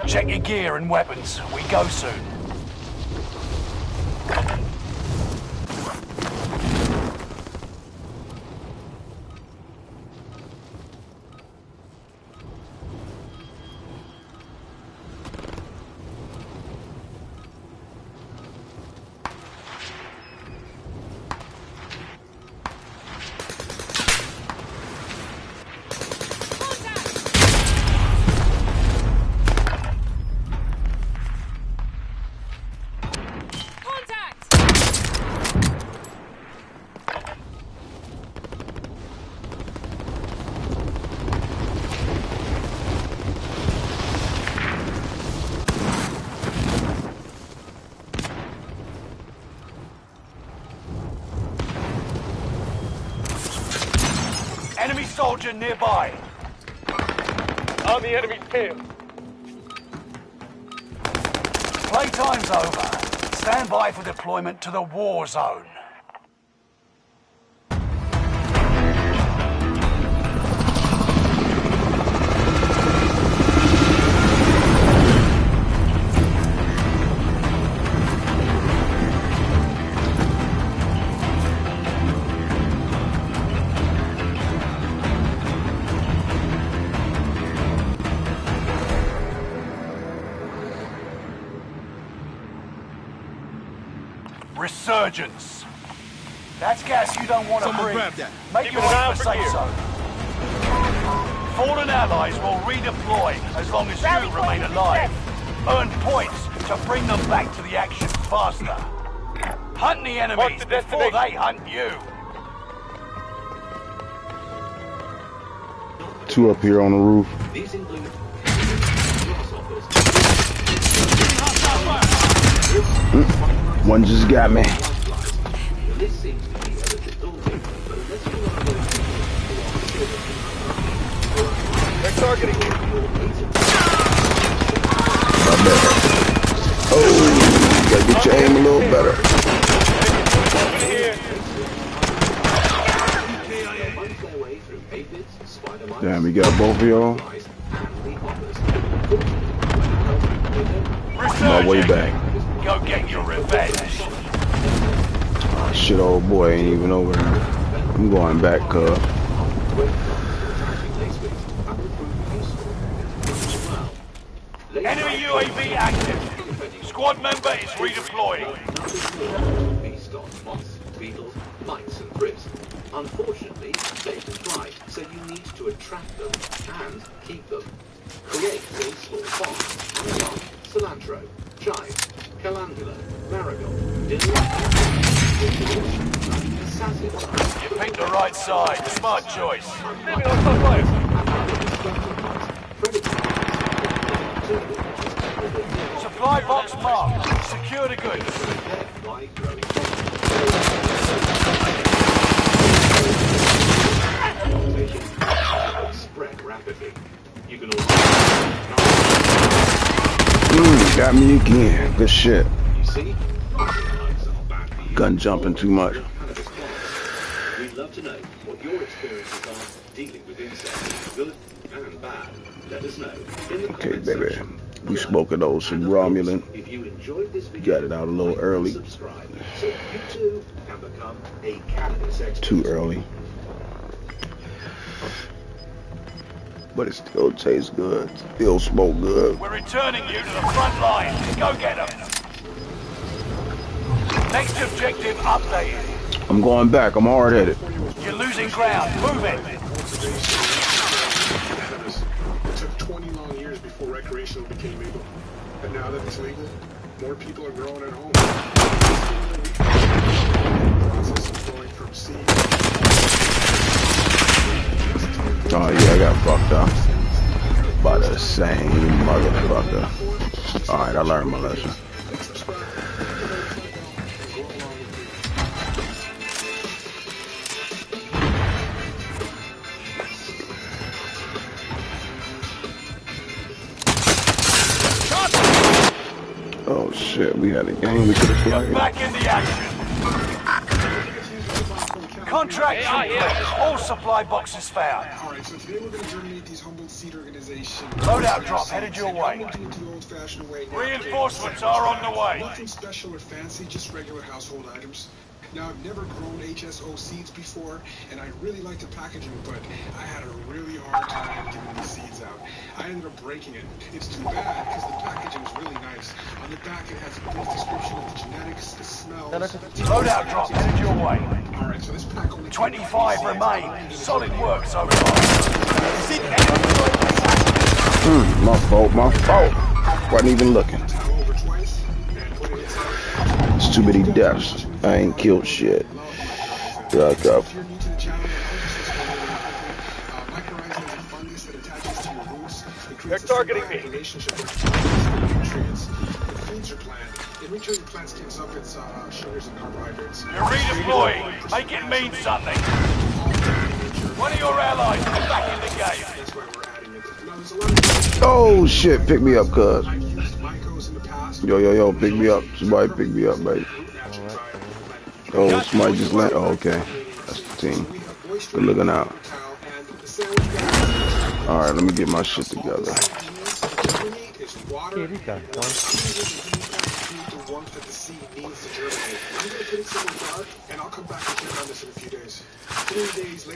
Check your gear and weapons. We go soon. Enemy soldier nearby. On the enemy's tail. Playtime's over. Stand by for deployment to the war zone. Resurgence. That's gas you don't want to breathe. Grab that. Make your way for safe zone. Fallen allies will redeploy as long as you remain alive. Earn points to bring them back to the action faster. Hunt the enemies before they hunt you. Two up here on the roof. These include One just got me. this seems to be a bit daunting, but unless you are going to They're targeting you. My bad. Oh, gotta get your aim a little better. Over here. Damn, we got both of y'all. My way back. Go get your revenge. Oh, shit, old boy ain't even over here. I'm going back, cuz. Enemy UAV active. Squad member is redeploying. Based on moths, beetles, mites and thrips. Unfortunately, they can fly, so you need to attract them and keep them. Create a small farm, onion, cilantro, chive, calendula, marigold, dill, You picked the right side. Smart choice. Moving on top fire. Supply box marked. Secure the goods. Spread rapidly. You can Got me again. Good shit. you see? Gun jumping too much. We'd love to know what your experiences are dealing with insects, good and bad. Let us know in the Okay, comment baby. section. We spoke of those And of Romulan. course, if you enjoyed this video, Got it out a little like and early. Subscribe so you too can become a cannabis expert. Too early. But it still tastes good. Still smoke good. We're returning you to the front line. Go get them. Next objective updated. I'm going back. I'm hard-headed. You're losing ground. Move it. It took 20 long years before recreational became legal. And now that it's legal, more people are growing at home. The process of going from seed. Oh yeah, I got fucked up by the same motherfucker. Alright, I learned my lesson. Oh shit, we had a game we could have played. Back in the action. Contract complete. All supply boxes found. Alright, so today we're going to terminate these humble seed organizations. Loadout drop headed your way. I'm going to do it the old-fashioned way now. Reinforcements are on the way. Nothing special or fancy, just regular household items. Now, I've never grown HSO seeds before, and I really like the packaging, but I had a really hard time giving these seeds out. I ended up breaking it. It's too bad, because the packaging is really nice. On the back, it has a brief description of the genetics, the smells... Loadout drop headed your way. Alright, so this pack only... 25 remain. Solid work so far. My fault. Wasn't even looking. over twice, and put it inside. It's too many deaths. I ain't killed shit. Back up. If you're new to the channel, mycorrhiza is a fungus that attaches to your roots. It creates They're targeting a me. relationship with nutrients. It feeds your plant. In return, your plant takes up its sugars and carbohydrates. You're redeploying. Make it mean something. One of your allies is back in the game. That's why we're adding it. Now, there's a lot of Oh shit, pick me up, cuz. I've used mycos in the past. Yo, pick me up. Somebody pick me up, baby. Oh, somebody just landed. Oh, okay. That's the team. Good looking out. Alright, let me get my shit together. Yeah, these guys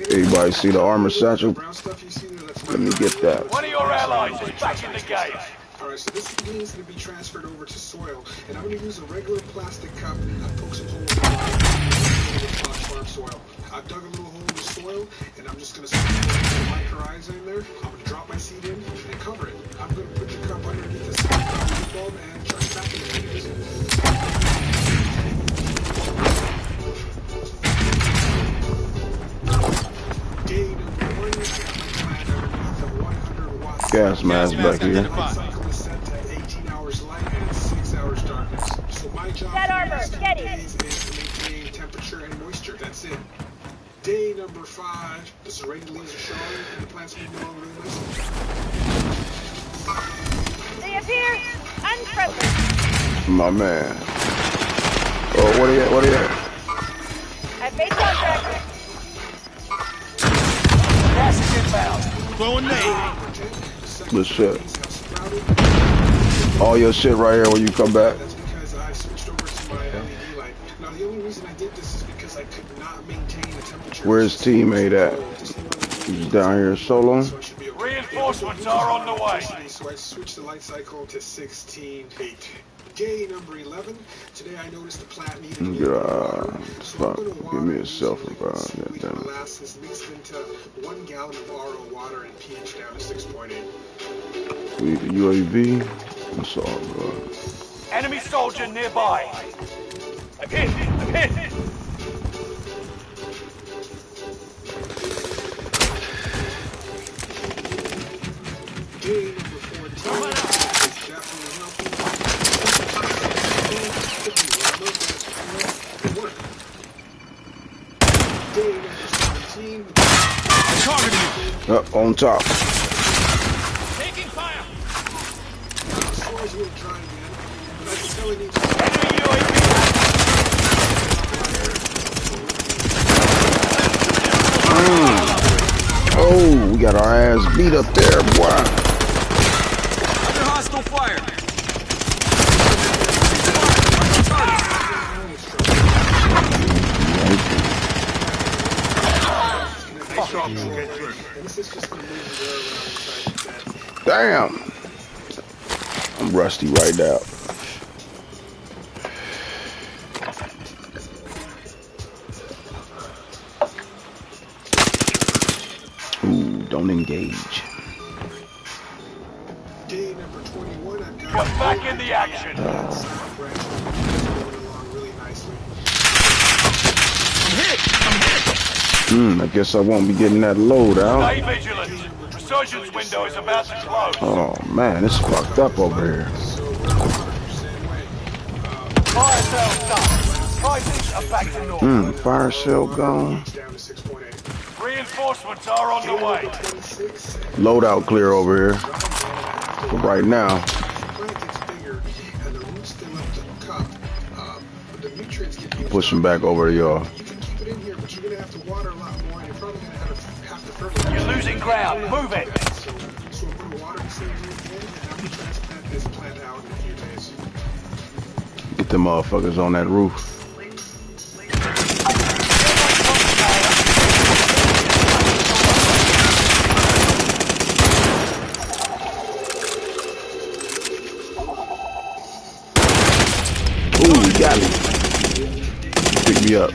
Everybody see the armor satchel? Let me get that. One of your allies is back in the game. Alright, so this bean is going to be transferred over to soil, and I'm going to use a regular plastic cup and poke some holes in the farm soil. I've dug a little hole in the soil, and I'm just going to stick the mycorrhiza in there. I'm going to drop my seed in and cover it. I'm going to put the cup underneath the seed bulb and chuck it back in the leaves. Day number 1, my plant underneath the 100 watt Gas mask back here. cycle is set to 18 hours light and 6 hours darkness. So my job That armor, for the get next 7 days is to maintain temperature and moisture. That's it. Day number 5, the serrated leaves are showing and the plant's moving along really nicely. They appear unfriendly. My man. Oh, what are you at? I've made contact. Gas is inbound. Throwing nade. Good shit. All your shit right here when you come back. That's because I switched over to my LED light. Now the only reason I did this is because I could not maintain the temperature. Where's teammate at? He's down here solo. So I should be okay. Reinforcements are on the way. So I switched the light cycle to 16:8. Day number 11. Today I noticed the plant needed a little water. So I'm gonna Give water me a it cell using phone. like sweet Damn it. molasses mixed into 1 gallon of RO water and pH down to 6.8. We need the UAV. That's all good. Enemy soldier nearby. I'm hit. Day number 14 is definitely helping. Day number 17. Targeting you. Up on top. Taking fire. Sores will try again, but I can tell it needs Enemy UAV. Oh, we got our ass beat up there, boy. Under hostile fire. Damn. I'm rusty right now. Ooh, don't engage. Day number 21, I've got Come back in the action. side branch going along really nicely. I guess I won't be getting that load out. Stay vigilant. Resurgence window is about to close. Oh man, it's fucked up over here. So we're 100% way. Fire sales done. Prices are back to normal. Fire cell gone. Down to 6.8. Reinforcements are on the way. 26. Loadout clear over here. For right now. The plant gets bigger and the roots fill up the cup. But the nutrients get used Pushing up. back over to y'all. You can keep it it in here, but you're gonna have to water a lot more, and you're probably gonna have to fertilize. You're losing ground. Move it. So I'm gonna water this thing again, and I'm gonna transplant this plant out in a few days. Get the motherfuckers on that roof. Ooh, he got me. Pick me up.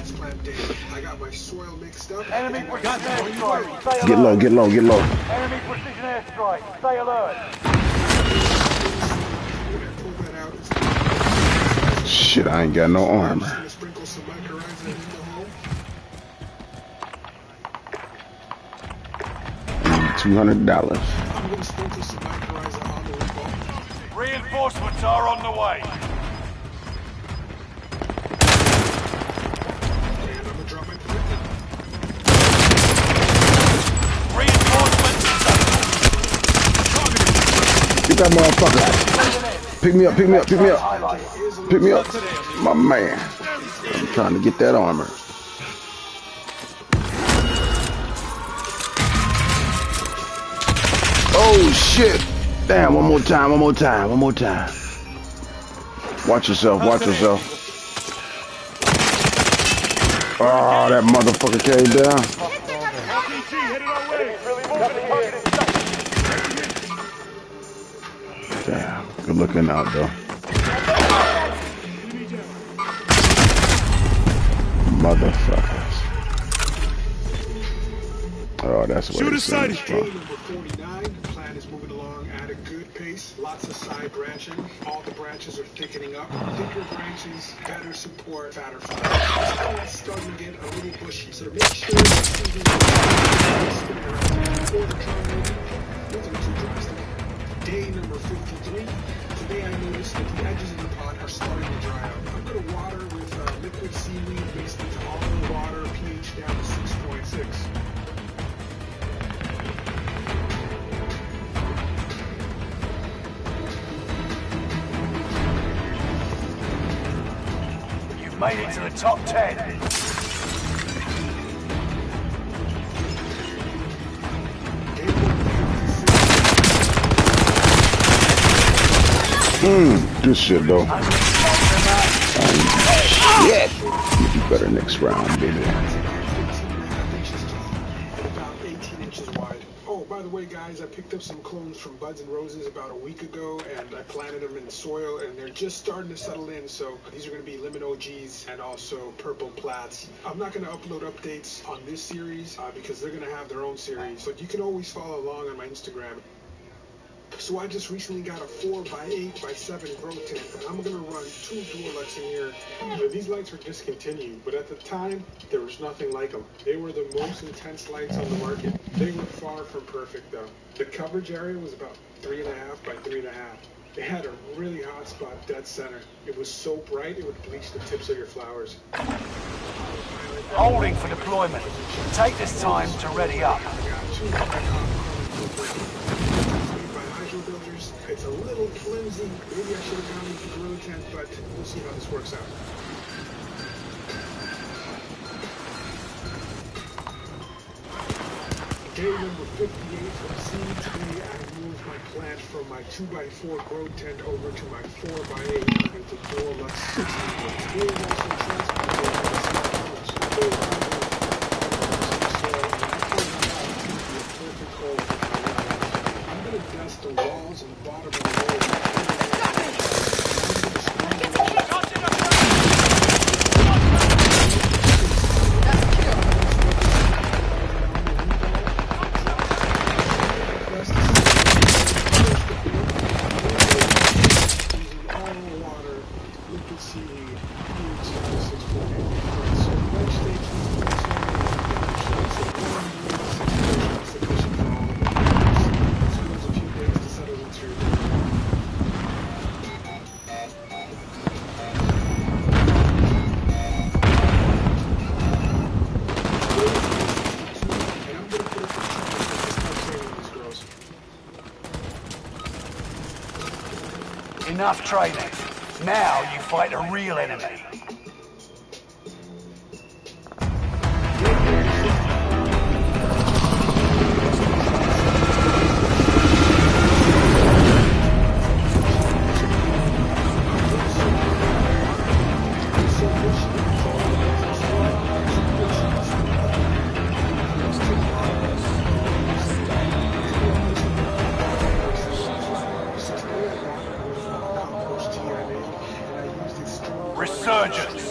I got my soil mixed up. Enemy precision airstrike. Stay alert. Get low, get low, get low. Enemy precision airstrike. Stay alert. Pull that out. Shit, I ain't got no armor. I'm gonna sprinkle some mycorrhiza in the hole. $200. I'm gonna sprinkle some mycorrhiza on the roof. Reinforcements are on the way. And I'm gonna drop my plant. Reinforcements. Get that motherfucker. Pick me up, pick me up, pick me up. Pick me up. My man. I'm trying to get that armor. Oh shit. Damn, one more time, one more time, one more time. Watch yourself, watch yourself. Oh, that motherfucker came down. Damn, good looking out though. Motherfuckers. Oh, that's what Shoot it's sighted. Day number 49. The plan is moving along at a good pace. Lots of side branching. All the branches are thickening up. Thicker branches, better support, fatter flowers. It's starting to get a little bushy. So make sure that season spinning around before the curve. Nothing too drastic. Day number 53. Today I noticed that the edges of the pot are starting to dry out. I'm going to water with liquid seaweed mixed into almond water, pH down to 6.6. You've made it to the top 10. Good shit though. Shit. You better next round, baby. About 18 inches wide. Oh, by the way, guys, I picked up some clones from Buds and Roses about a week ago, and I planted them in the soil, and they're just starting to settle in. So these are going to be lemon OGs and also purple plats. I'm not going to upload updates on this series because they're going to have their own series, but you can always follow along on my Instagram. So I just recently got a 4x8x7 grow tent, and I'm going to run 2 dual lights in here. These lights were discontinued, but at the time, there was nothing like them. They were the most intense lights on the market. They were far from perfect, though. The coverage area was about 3.5 by 3.5. It had a really hot spot dead center. It was so bright, it would bleach the tips of your flowers. Holding for deployment. Take this time to ready up. I got 2 builders. It's a little flimsy. Maybe I should have gone with the grow tent, but we'll see how this works out. Day number 58 from seed. Today I moved my plant from my 2x4 grow tent over to my 4x8 into door lux 600. Today is also transplanted. The walls and the bottom of the wall. All water, liquid seaweed, pH 6.8. So next stage sufficient for all of it. Enough training. Now you fight a real enemy. Resurgence.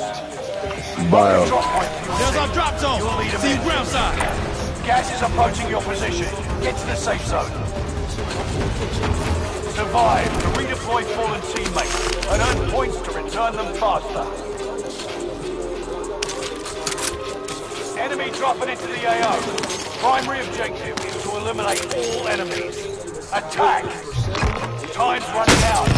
Bio. There's our drop zone. See you ground side. Gas is approaching your position. Get to the safe zone. Survive to redeploy fallen teammates and earn points to return them faster. Enemy dropping into the AO. Primary objective is to eliminate all enemies. Attack! Time's running out.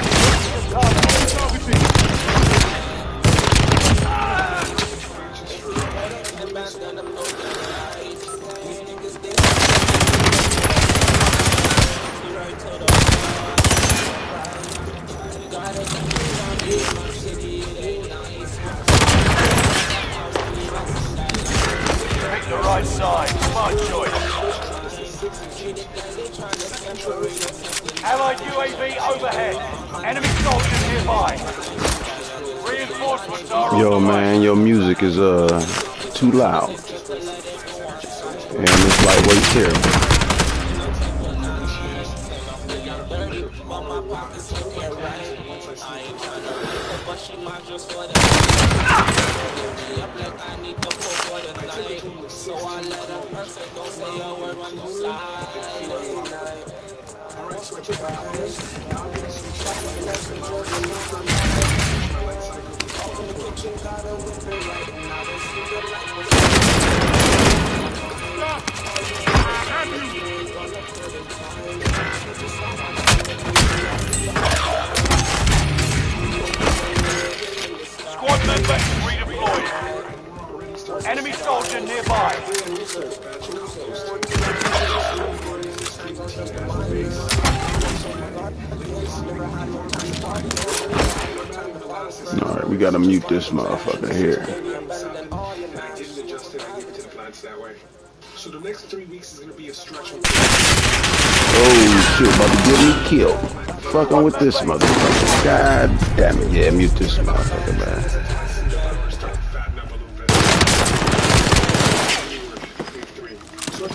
Pick the right side. Smart choice. Allied UAV overhead. Enemy soldiers nearby. Reinforcements are on Yo, the way. man, your music is too loud. And it's lightweight terrible. Squad member is redeployed. Enemy soldier nearby. Alright, we gotta mute this motherfucker here. So the next 3 weeks is gonna be a stretch of Oh shit, about to get me killed. Fucking with this motherfucker. God damn it. Yeah, mute this motherfucker, man.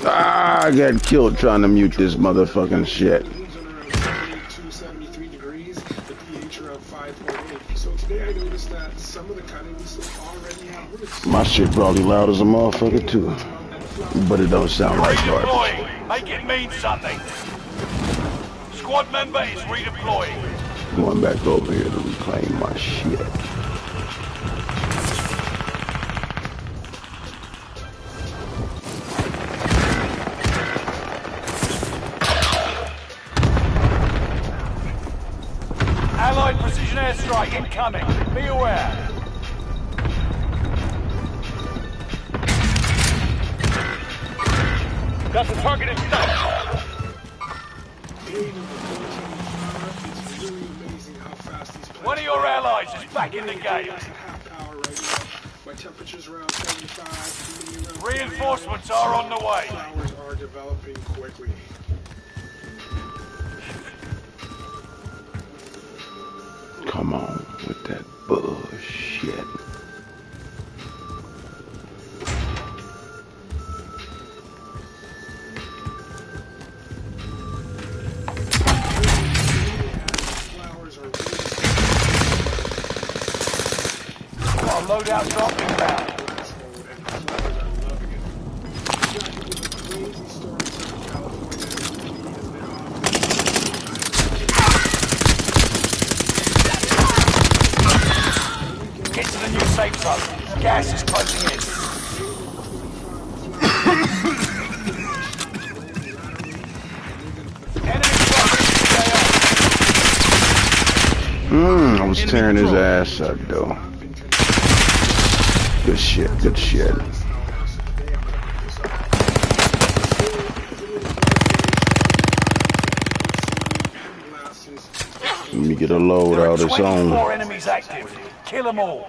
Ah, I got killed trying to mute this motherfucking shit. 273 degrees, the pH around 5.8. So today I noticed that some of the cuttings already have roots. My shit probably loud as a motherfucker too. But it don't sound like garbage. Redeploying. Make it mean something. Squad member is redeploying. Going back over here to reclaim my shit. Allied precision airstrike incoming. Be aware. Got the target in sight. It's really amazing how fast these planes One of your allies is back in the game. at half power right now. My temperature's around 75, humidity around Reinforcements are on the way. flowers are developing quickly. Come on with that bullshit. Flowers are Our loadout drop inbound. glass mode and the flowers are loving it. Exactly with the crazy storms in California, humidity has been off. Get to the new safe zone. Gas is closing in. Enemy dropping into the I was tearing his ass up though. Good shit, good shit. Let me get a load There are out its 24 own. enemies active. Kill them all.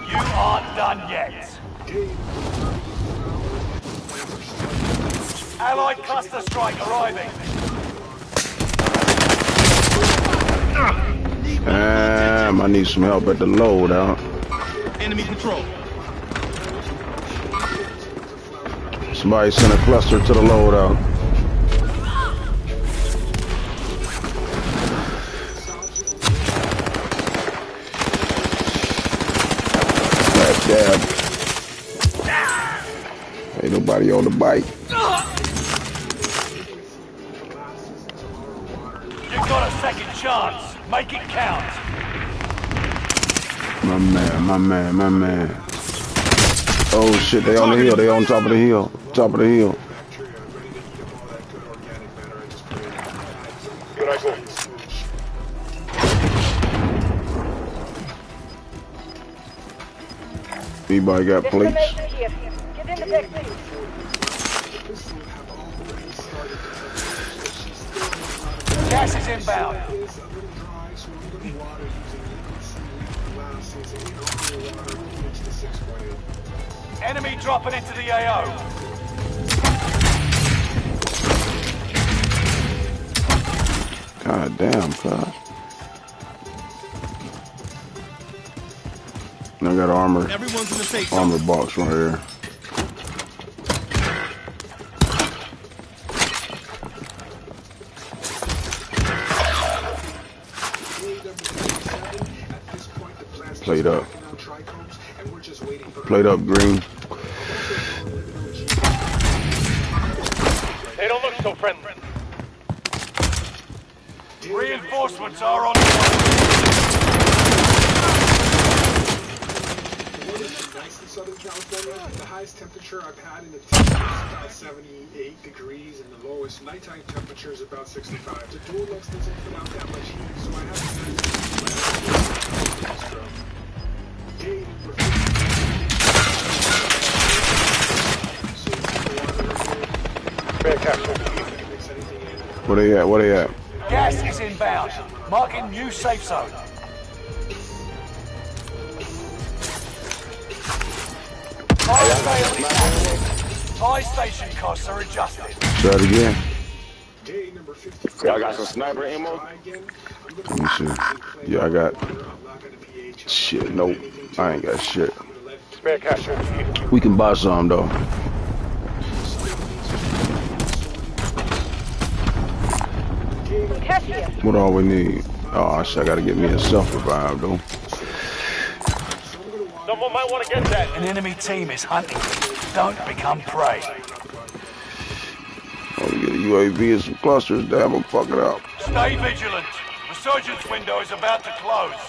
You aren't done yet. Allied cluster strike arriving. I need some help at the loadout. Enemy control. Somebody sent a cluster to the loadout. Dab. Ain't nobody on the bike. You've got a second chance. Make it count. My man, my man, my man. Oh shit, they on the hill. They on top of the hill. Top of the hill. Good I go. Anybody got plates? Get in the back seat. Gas is inbound. Enemy dropping into the AO. God damn, cuz. I got armor. Everyone's in the safe Armor zone. box right here. Plate up. Plate up, green. They don't look so friendly. Reinforcements are on the way. In Southern California, the highest temperature I've had in the tent is about 78 degrees, and the lowest nighttime temperature is about 65. The dual lux doesn't put out that much heat, so I have to day number 50. Where they at? Where they at? Gas is inbound. Marking new safe zone. Fire station costs are adjusted. Try it again. Day number 50. Y'all got some sniper ammo? Let me see. Yeah, I got shit. Nope. I ain't got shit. Spare cash over here. We can buy some though. Cassia. What all we need? Oh shit, I gotta get me a self-revive though. Someone might want to get that. An enemy team is hunting. Don't become prey. Oh, we get a UAV and some clusters. Damn, we'll fuck it up. Stay vigilant. Resurgence window is about to close.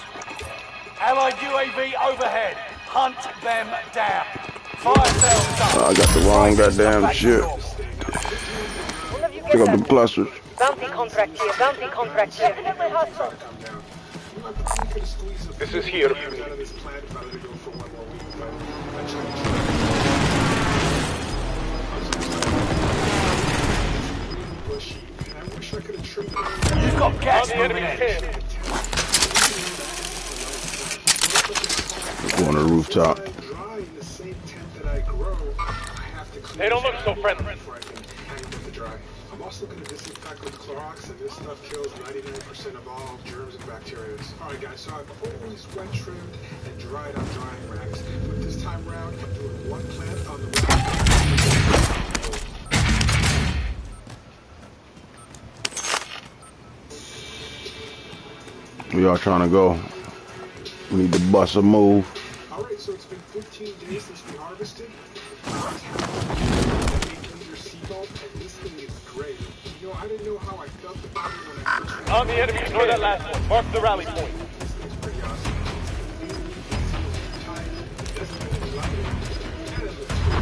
Allied UAV overhead. Hunt them down. Fire sales done. I got the wrong goddamn shit. One of you Pick get up that. the clusters. Bounty contract here. Bounty contract here. Definitely hostile. This is here. You've got gas On the moving enemy in. camp. Go on the rooftop. They don't look so friendly. I'm also going to disinfect with Clorox, and this stuff kills 99% of all germs and bacteria. Alright guys, so I've always wet trimmed and dried on drying racks, but this time around I'm doing one plant on the rack. We are trying to go. We need to bust a move. Alright, so it's been 15 days since we harvested. And this thing is great. You know, I didn't know how I felt about it when I first On the enemy, ignore that last one. Mark the rally point. This thing's pretty awesome. It doesn't make me like it. And it looks good.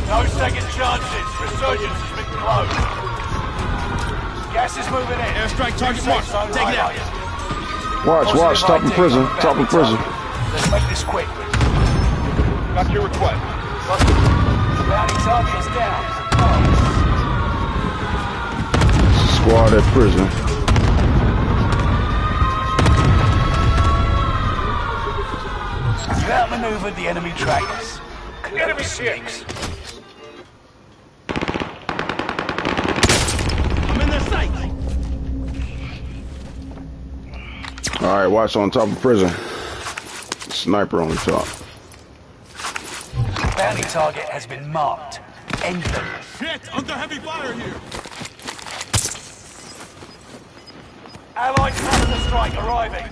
No second chances. Resurgence has been closed. Gas is moving in. Airstrike target marked. Take it out. Watch, top of prison, top of prison. Let's make this quick. Got your request. Bounty target is down. Squad at prison. You outmaneuvered the enemy trackers. Enemy Sneaks. I'm in their sight. All right, watch on top of prison. Sniper on the top. Bounty target has been marked. End them. Shit! Under heavy fire here! Allied cluster strike arriving.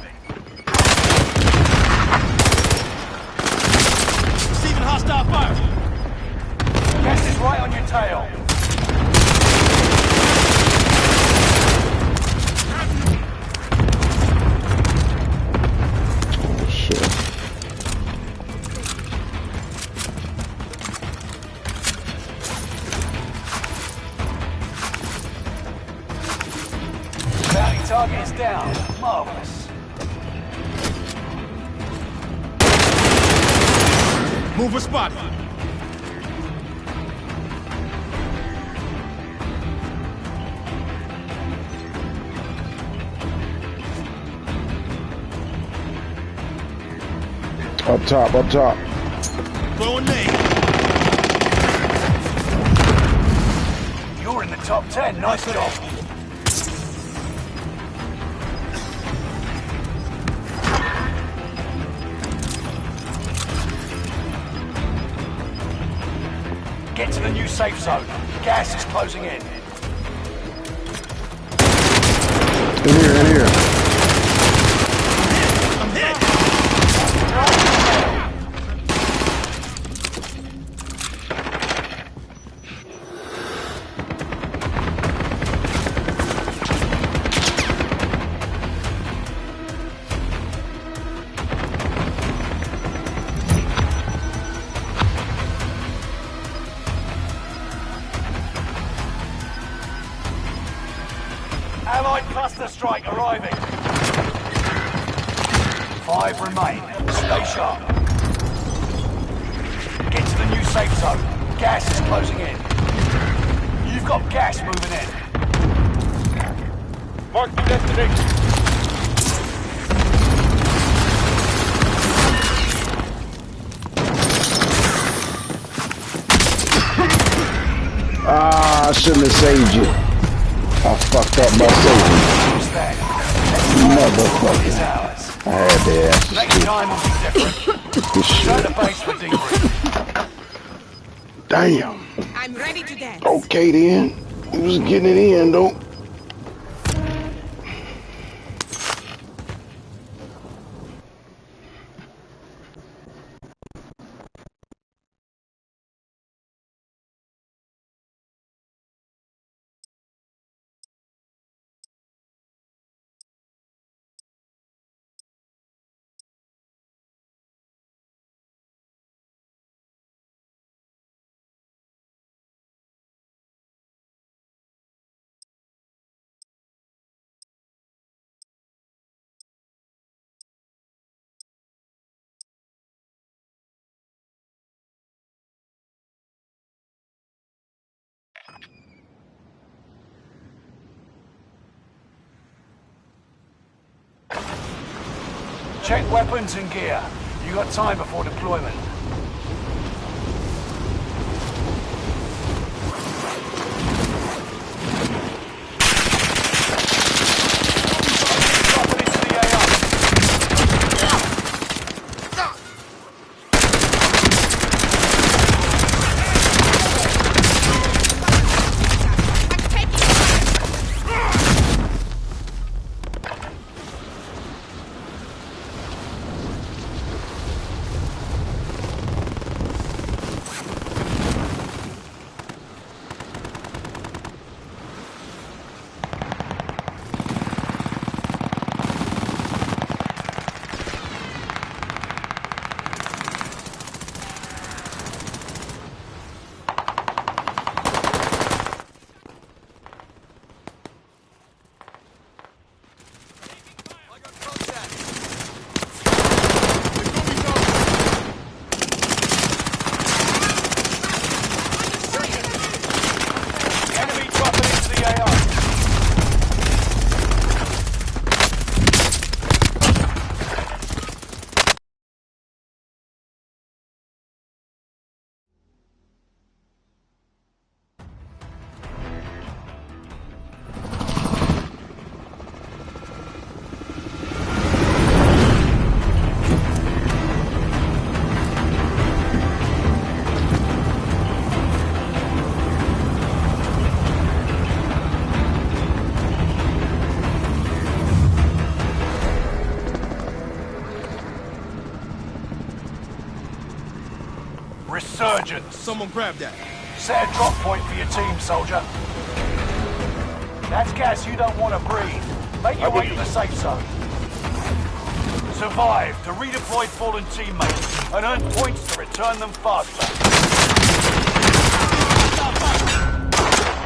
Receiving hostile fire! Gas is right on your tail. Oh shit. Bounty target is down. Marvelous. Mover spotted! Up top, up top. Throwing nade! You're in the top 10. Nice job. Get to the new safe zone. Gas is closing in. In here, in here. I'm hit! Allied cluster strike arriving. 5 remain. Stay sharp. Get to the new safe zone. Gas is closing in. You've got gas moving in. Mark the destination. Ah, I shouldn't have saved you. I fucked up by saving Who's that? you. Motherfucker. Ours. I had the ass. Next time will be different. Good Go shit. to base for debrief. Damn. I'm ready to dance. Okay then. He was getting it in though. Check weapons and gear. You got time before deployment. Dropping into the resurgence. Someone grab that. Set a drop point for your team, soldier. That's gas you don't want to breathe. Make your way to the safe zone. Survive to redeploy fallen teammates and earn points to return them faster.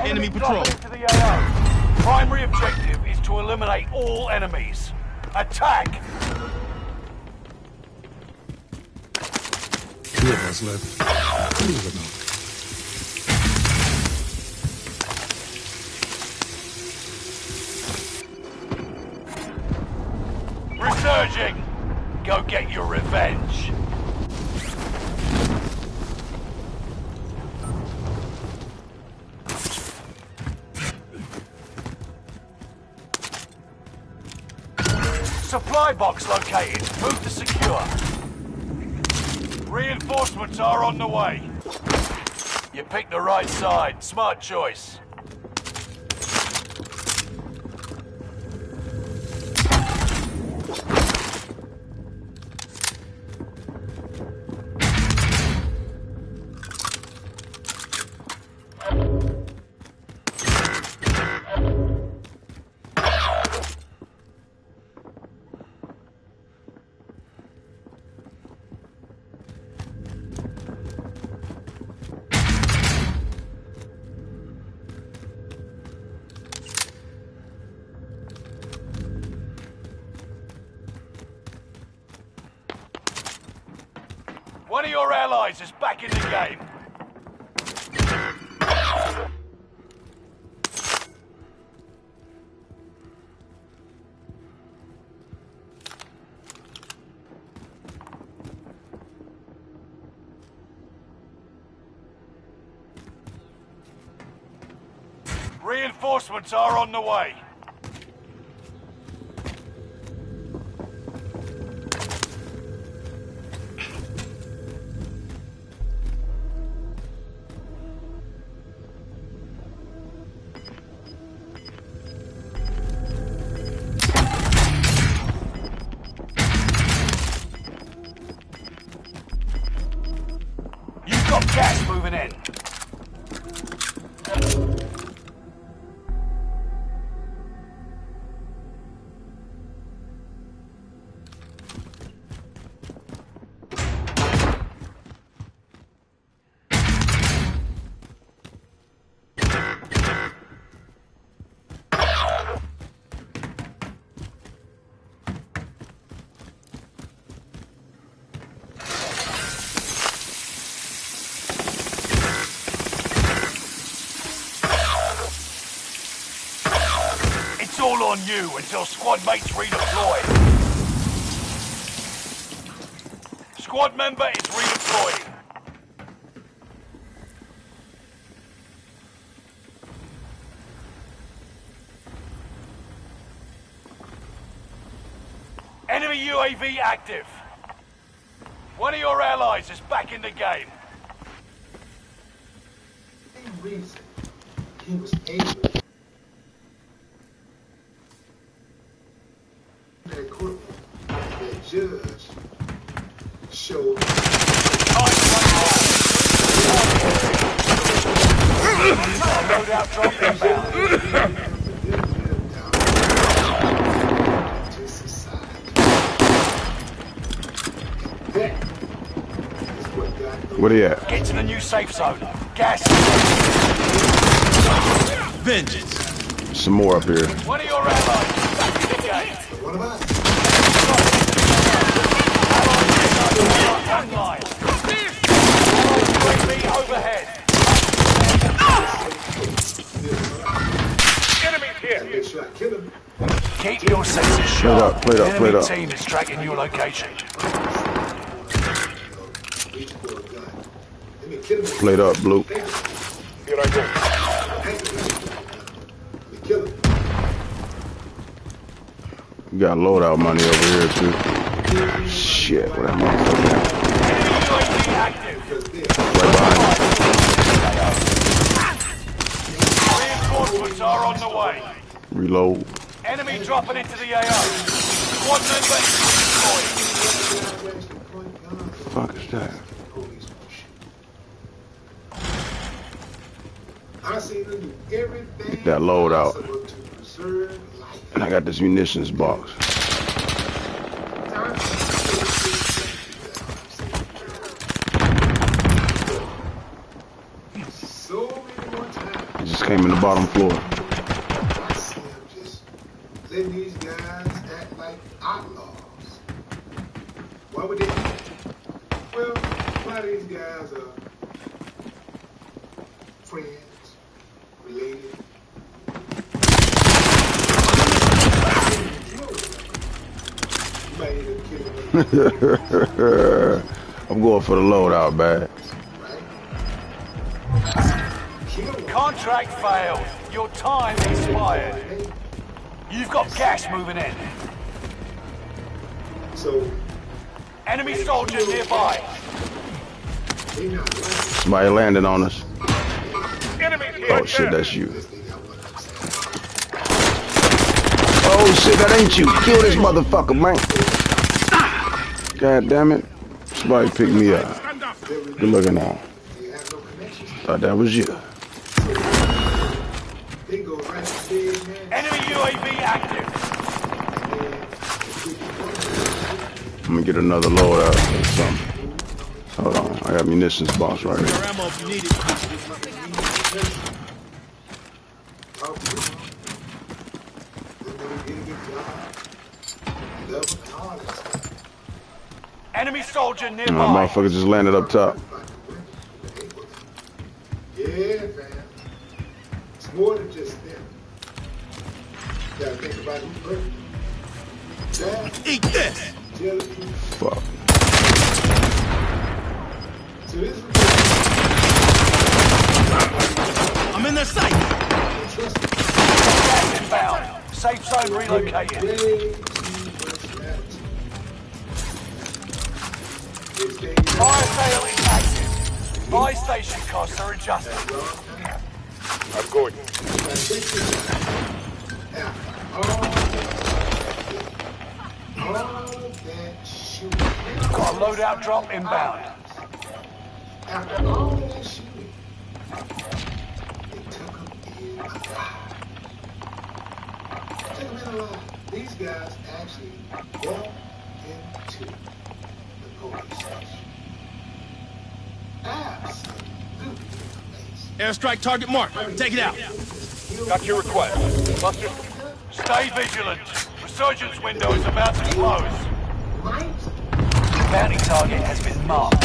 Enemy patrol. Into the AO. Primary objective is to eliminate all enemies. Attack! Two of us left. Resurging! Go get your revenge. Supply box located. Move to secure. Reinforcements are on the way. You picked the right side. Smart choice. One of your allies is back in the game. Reinforcements are on the way. Got gas moving in. It's all on you until squad mates redeploy. Squad member is redeploying. Enemy UAV active. One of your allies is back in the game. Same reason he was able. That courtroom, that judge showed. Loadout drop inbound. Where they at? Get to the new safe zone. Gas. Vengeance. Some more up here. One of your allies is back in the game. What about it? Online. UAV overhead. Enemies here. Make sure I kill him. Keep your senses sharp. Plate up, plate up. Enemy team is tracking your location. Reach for a gun. Let me kill him. Plate up, Blue. Here I go. Let me kill him. You got loadout money over here too. Shit, what that motherfucker at? UAV active. Right behind Reinforcements are on the way. you. Reload. Enemy dropping into the AO. Squad member is deployed. Fuck is that? I seen them do everything That loadout. possible to preserve life. And I got this munitions box. So many more times. It just came in the bottom floor. I see them just letting these guys act like outlaws. Why would they do that? Well, a lot of these guys are friends, related. You might even kill them. I'm going for the loadout, man. Contract failed. Your time expired. You've got gas moving in. So, Enemy soldier nearby. they not like Somebody landed on us. Enemies here. Oh shit, that's you. Oh shit, that ain't you. Kill this motherfucker, man. God damn it. Somebody picked me up. Stand up. Good looking out. they have no connections. Thought that was you. They go right to bed, man. Enemy UAV active. I'm gonna get another loadout or something. Hold on, I got munitions box right here. Your ammo if you need it. Enemy soldier Oh, nearby. motherfucker just landed up top. Yeah, man. It's more than just them. You gotta think about who's hurting. That, Eat this. jealousy. Fuck. So this is I'm in their sight. Gas inbound. Safe zone relocated. way too much latitude. Fire sale is active. Buy station costs are adjusted. I'm going. All that shooting. Got a loadout drop inbound. After all that shooting, they took him in alive. Took him in alive. These guys actually walked into the police station. Absolutely amazing. Airstrike target marked. Take it out. Got your request. Buster. Stay vigilant. Resurgence window is about to close. Right? Bounty target has been marked.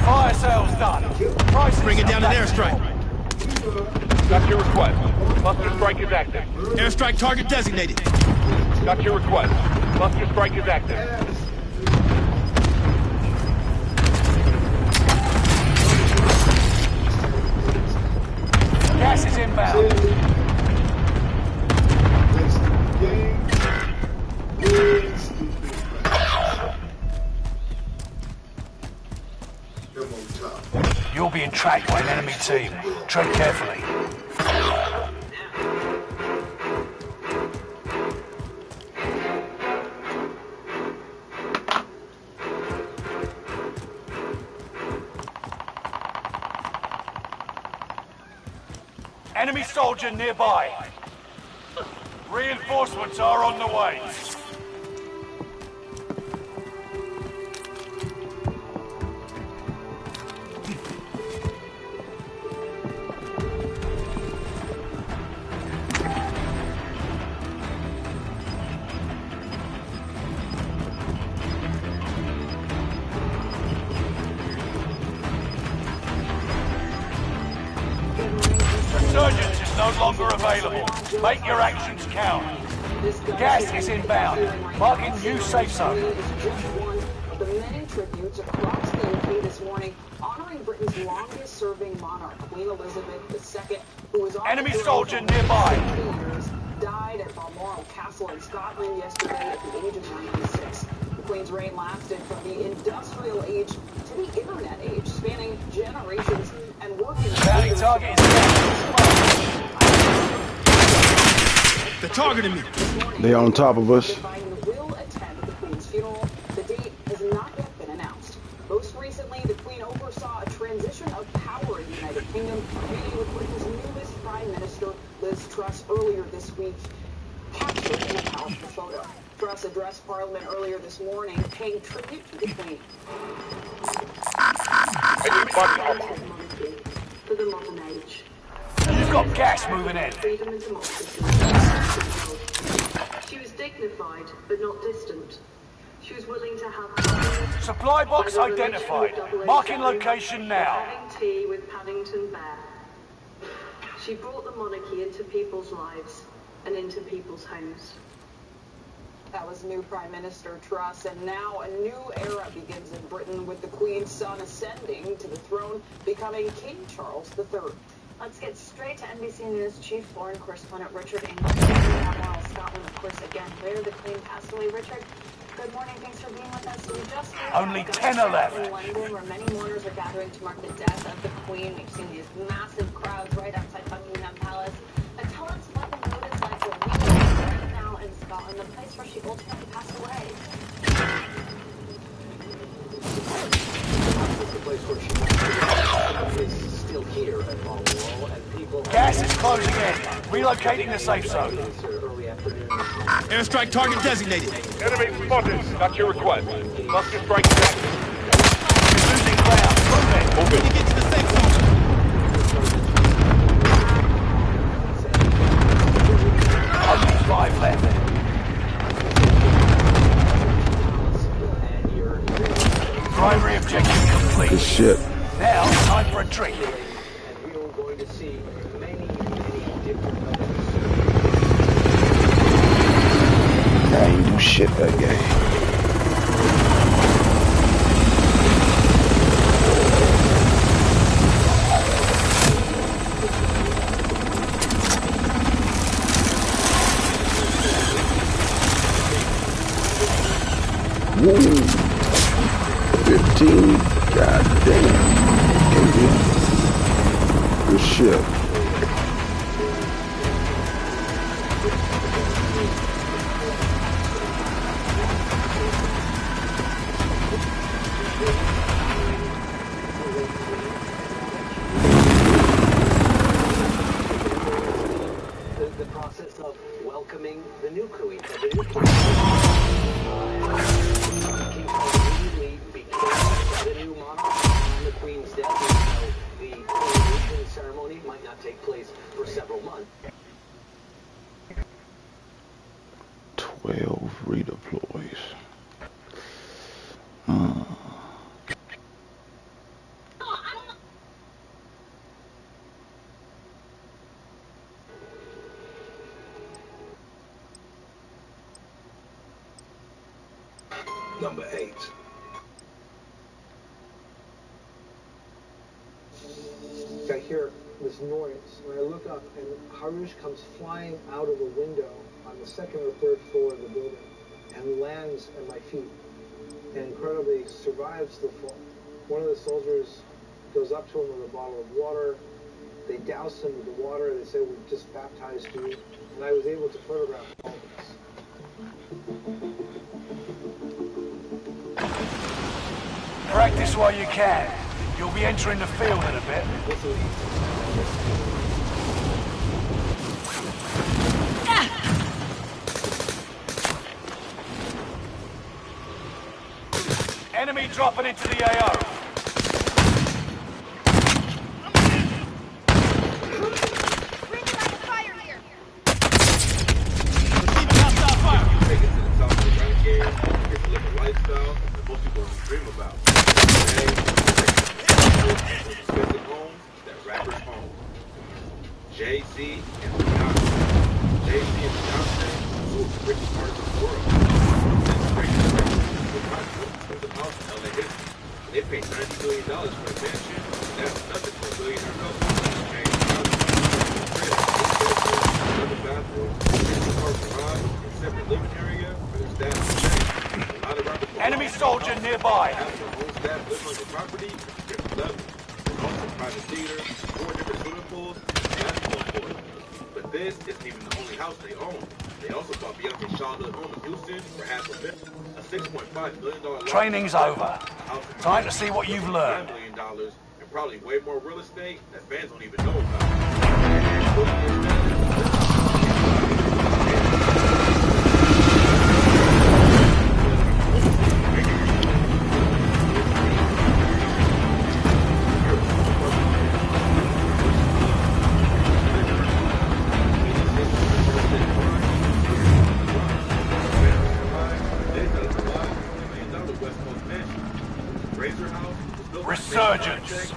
Fire sale's done. Prices Bring it down to are an back. airstrike. Got your request. Buster strike is active. Airstrike target designated. Got your request. Buster strike is active. Gas is inbound. You're being tracked by an enemy team. Tread carefully. Enemy soldier nearby. Reinforcements are on the way. Resurgence is no longer available. Make your actions count. Gas is inbound. Marking new safe zone. Is just one of the many tributes across the UK this morning honoring Britain's longest-serving monarch, Queen Elizabeth II, who was on Enemy the soldier throne for nearby. 70 years, died at Balmoral Castle in Scotland yesterday at the age of 96. The Queen's reign lasted from the industrial age to the internet age, spanning generations and working. Bounty target is down. They're targeting me. They on top of us. Biden will attend the Queen's funeral. The date has not yet been announced. Most recently, the Queen oversaw a transition of power in Truss earlier this week captured in a powerful photo. Truss addressed Parliament earlier this morning, paying tribute to the Queen. For the modern age. You've got gas moving in. Freedom and democracy. She was dignified, but not distant. She was willing to have Supply box identified. Marking location now. having tea with Paddington Bear. She brought the monarchy into people's lives and into people's homes. That was new Prime Minister Truss, and now a new era begins in Britain with the Queen's son ascending to the throne, becoming King Charles III. Let's get straight to NBC News Chief Foreign Correspondent Richard England. Balmoral, Scotland, of course, again. Where the Queen passed away. Richard, good morning. Thanks for being with us. We just Only 10 are left. in London, where many mourners are gathering to mark the death of the Queen. We've seen these massive crowds right outside Buckingham Palace. And tell us what the mood is like where we are right now in Scotland, the place where she ultimately passed away. The place where she passed away is still here at Balmoral, and people... Gas is closing in. Relocating the safe zone. Airstrike target designated. Enemy spotted. Got your request. Cluster strike active. Losing ground. Move Need to get to the safe zone. Only 5 left. Primary objective complete. Good shit. Now, time for a drink. And we are going to see many different levels. I ain't do shit that game. Woo. 15. God damn. Good shit. The process of welcoming the new Queen. King immediately became the new monarch on the Queen's death, even though the coronation ceremony might not take place for several months. 12 redeploys. Number 8. I hear this noise, and I look up, and Harush comes flying out of a window on the second or third floor of the building and lands at my feet, and incredibly survives the fall. One of the soldiers goes up to him with a bottle of water. They douse him with the water. They say, "We've just baptized you," and I was able to photograph all of this. Practice while you can. You'll be entering the field in a bit. Enemy dropping into the AO. Receiving hostile fire. Take it to the top of the rank game. It's a living lifestyle that most people only dream about. Expensive homes that rappers own. JC and Beyonce. JC and Beyonce, two of the richest artists in the world. This greatest expensive house in LA history. They paid $90 million for a mansion. That's nothing for a billionaire couple. Another bathroom, car garage, and separate living area for their staff to stay. A lot of rappers. Enemy soldier nearby. Have their own staff live on the property at different levels. There's also private theater, 4 different swimming pools, and basketball courts. But this isn't even the only house they own. They also bought Beyonce's childhood home in Houston for $500 million. A $6.5 million Training's over. Time to see what you've learned. $9 million, and probably way more real estate that fans don't even know about. resurgence.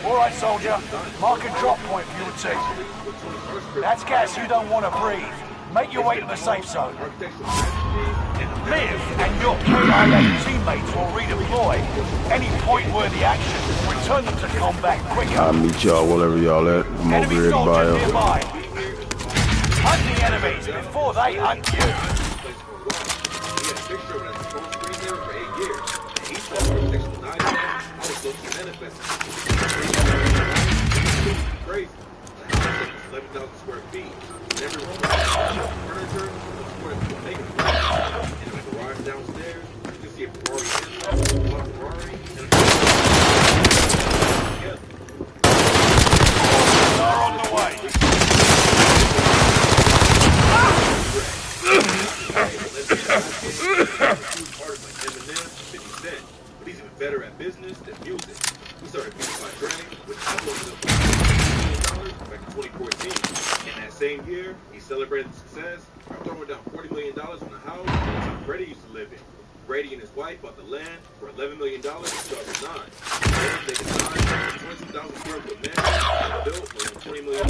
All right, soldier. Mark a drop point for your team. That's gas you don't want to breathe. Make your way to the safe zone. Liv and your KIA teammates will redeploy. Any point-worthy action, return them to combat quicker. I'll meet y'all wherever y'all at. I'm over Enemy here at soldier bio. nearby. Hunt the enemies before they hunt you. Crazy. The house is 11,000 square feet. Every room has furniture, and in the garage downstairs, you can see a Ferrari inside, one Ferrari, and a Are on the way. But he's even better at business than music. We started Beats by Dre, which uploaded up $1 million back in 2014. In that same year, he celebrated the success by throwing down $40 million on the house that Brady used to live in. Brady and his wife bought the land for $11 million in 2009. Then they designed a 22,000 square foot mansion built for over $20 million.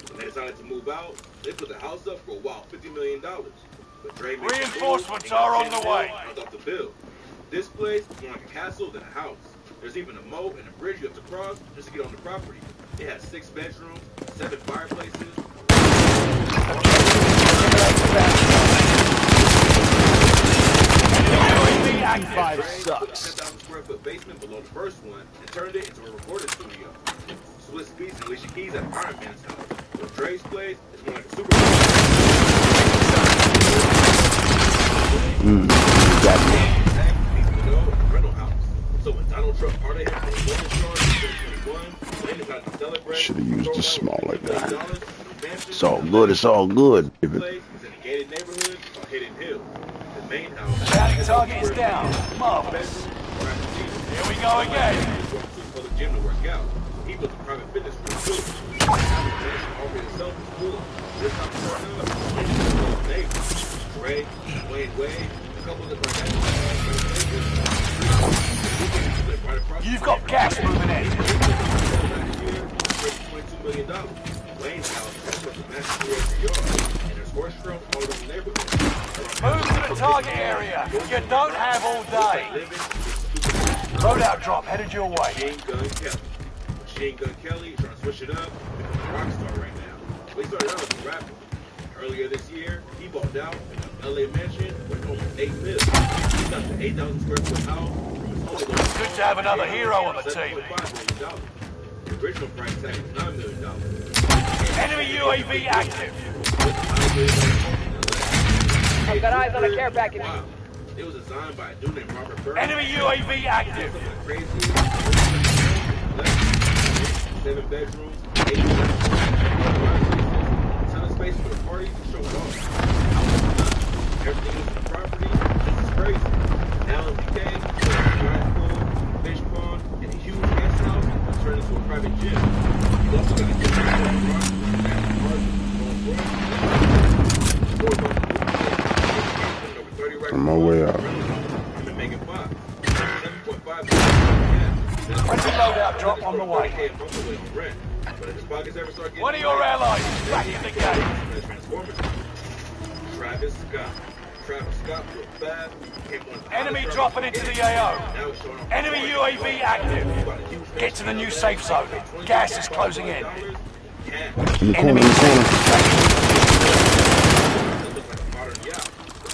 When they decided to move out, they put the house up for a wild $50 million. But Dre made Reinforcements are on the way. Off the bill. This place is more like a castle than a house. There's even a moat and a bridge you have to cross just to get on the property. It has 6 bedrooms, 7 fireplaces. Five sucks. 10,000 square foot basement below the first one and turned it into a recording studio. Swiss Beats and Alicia Keys at Iron Man's house. But Dre's place is more like a super. Got me. Rental house. So when Donald Trump parted him for the mortgage charge in 2021, Wayne decided to celebrate. Should have used the small like that. It's all good. It's all good. Place is in a gated neighborhood called Hidden Hills. The main house. Bounty target is down. Marvelous. Here we go again. Public gym to work out. He built a private fitness room too. The mansion already itself is cool. This house is starting up. Neighbors. Ray, Wayne Wade, a couple of different neighbors. You've got gas moving in. $22 million. Wayne's house is a massive 3-acre yard, and there's horse trails all over the neighborhood. Move to the target area. You don't have all day. Loadout drop headed your way. Machine Gun Kelly trying to switch it up. He's a rock star right now. We started out as a rapper. Earlier this year, he bought out an LA mansion with almost $8 million. He got the 8,000 square foot house from his home. Good to have another hero on the team. The original price tag was $9 million. Enemy UAV active. I've got eyes on a care package. Wow. It was designed by a dude named Robert Burke. Enemy UAV active. 7 bedrooms, 8 ton of space for the parties to show it off. Everything else in the property, this is crazy. LMPK, drive pool, fish pond, and a huge guest house that's turned into a private gym. You also got a different On my way out. I've been making 5. 7.5 Friendly loadout drop on the way. One of your allies is back in the game. Travis Scott real fast. Enemy dropping into the AO. Enemy UAV active. Get to the new safe zone. Gas is closing in. Enemy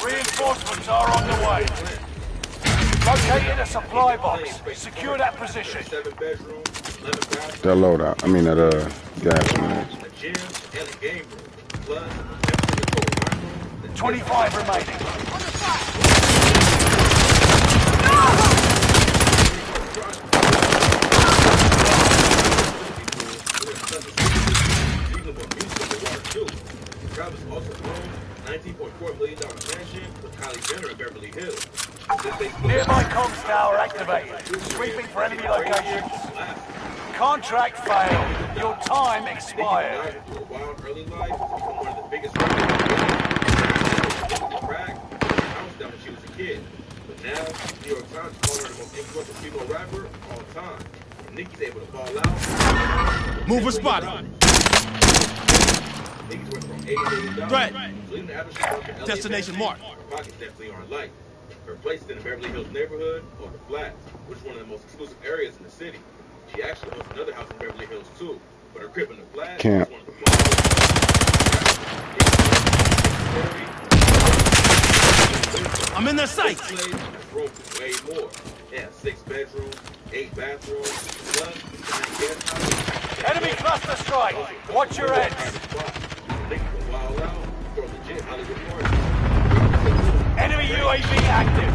reinforcements are on the way. Located a supply box. Secure that position. That loadout. I mean that gas man. 25 remaining. Travis also owns a $19.4 million mansion with Kylie Jenner in Beverly Hills. Nearby comms tower activated. Sweeping for enemy locations. Contract failed. Your time expired. Early life, one of the biggest crack, house down when she was a kid. But now, New York Times called her the most influential female rapper of all time. Mickey's able to ball out. Mover spotted. Mickey's worth from $80 million. Threat. So even the average American LA Destination family, marked. our pockets definitely aren't light. Her place is in the Beverly Hills neighborhood, or the Flats, which is one of the most exclusive areas in the city. She actually owns another house in Beverly Hills too, but her crib in the Flats Camp. is one of the I'm in their sights. This place has room for way more. It has 6 bedrooms, 8 bathrooms, plus the guest house. Enemy cluster strike. Watch your heads. They can go wild out, throw legit Hollywood parties. Enemy UAV active.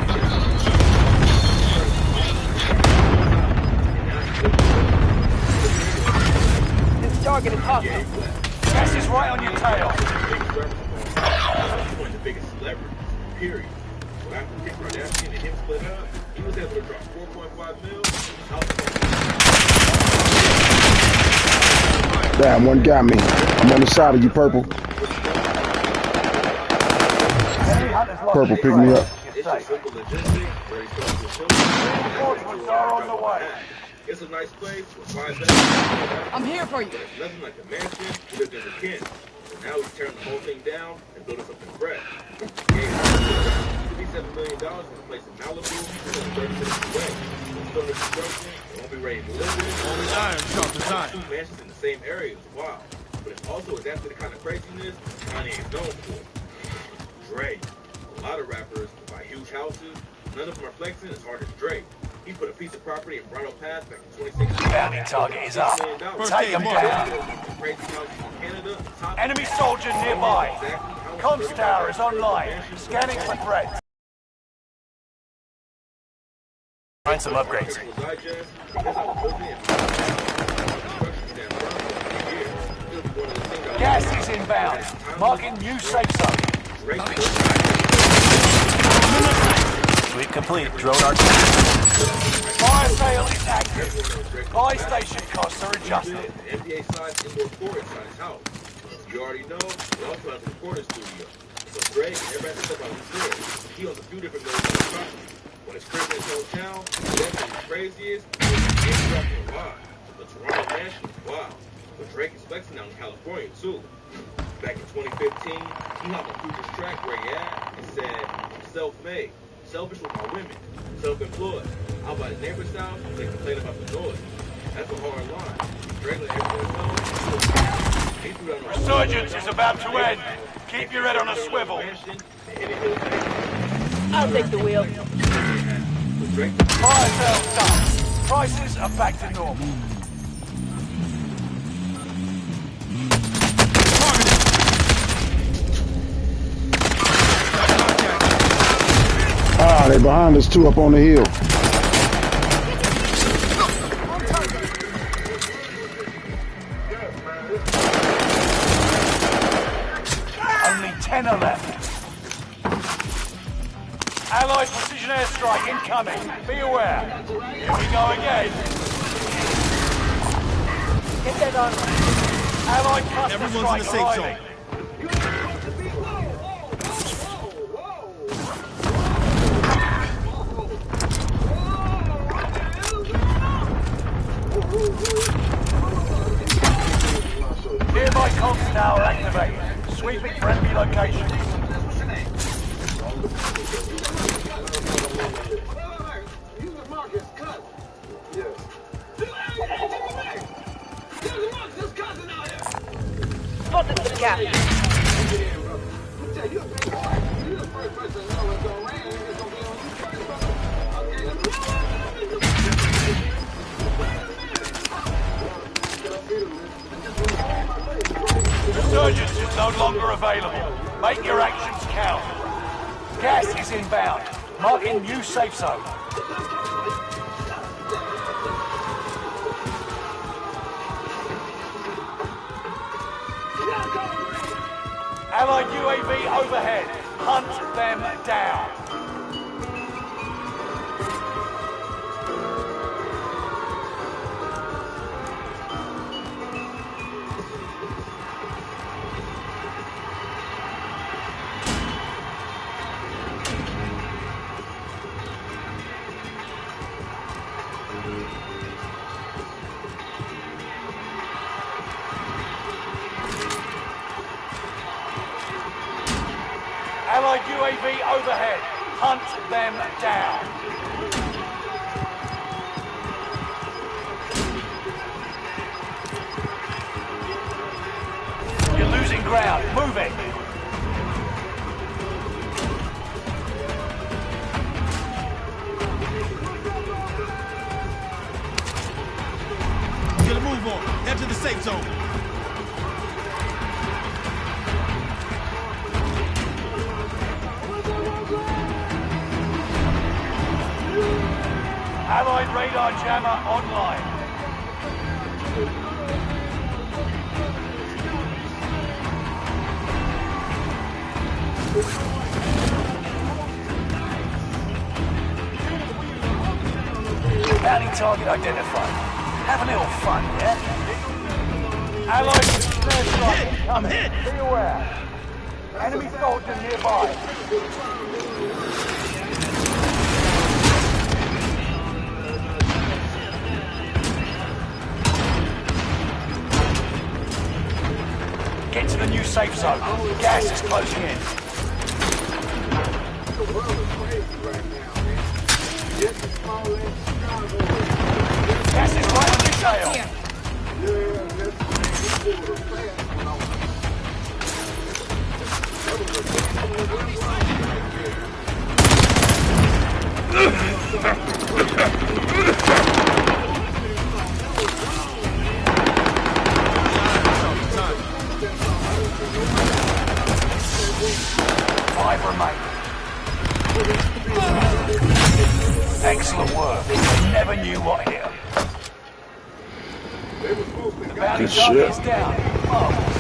This target is hostile. Gas is right on your tail. He's one of the biggest celebrities, period. So after Kim Kardashian and him split up, he was able to drop 4.5 mil. Damn, one got me. I'm on the side of you, Purple. Purple, pick me up. It's just simple logistics, where he starts with children. Reinforcements are on the way. It's a nice place with 5 bedrooms. I'm here for you. But it's nothing like the mansion we lived in as kids. So now he's tearing the whole thing down and building something fresh. $57 million for a place in Malibu, it's only 30 minutes away. It's still in construction, it won't be ready to live in. Only iron sharp as iron. 2 mansions in the same area is wild. But it's also exactly the kind of craziness Kanye is known for. Drake. A lot of rappers buy huge houses. None of them are flexing as hard as Drake. He put a piece of property in Bridal Path back in 2016. Bounty target is up. Take him down. Enemy soldier nearby. Comms tower is online. Scanning for threats. Find some upgrades. Gas is inbound. Marking new safe zone. Sweep complete. Drone artillery. Fire sale is active. Buy station costs are adjusted. The NBA size indoor court inside his house. You already know, he also has a recording studio. So Drake, everybody has to step out his crib. He owns a few different buildings on the property. When his crib in his hometown, that's what the craziest. He's dropping a lot. The Toronto mansion is wild. But Drake is flexing out in California too. Back in 2015, he hopped on Future's track where he at and said, I'm self-made. Selfish with my women. Self-employed. I'll buy the neighbor's house and they complain about the noise. That's a hard line. Drake let everyone know. He threw down on Resurgence is about to end. Keep your head on a swivel. I'll take the wheel. Fire sale done. Prices are back to normal. Ah, they behind us too, up on the hill. Only 10 are left. Allied precision airstrike incoming. Be aware. Here we go again. Get that on. Allied cluster Everyone's in strike the safe zone. arriving. Nearby comms tower activated. Sweeping friendly locations. Spotted some gas. Resurgence is no longer available. Make your actions count. Gas is inbound. Marking new safe zone. Allied UAV overhead. Hunt them down. Allied UAV overhead. Hunt them down. You're losing ground. Move it. Get a move on. Head to the safe zone. Allied radar jammer online. Bounty target identified. Have a little fun, yeah? Allied airstrike. I'm hit. Be aware. Enemy soldier nearby. Get to the new safe zone. Gas is closing in. The world is crazy right now, man. Just as small as Chicago. Gas is right on your tail. Yeah, that's people were fast when I was. That was a big one Five remain. Excellent work. Never knew what hit 'em. The bounty target is down. Marvelous.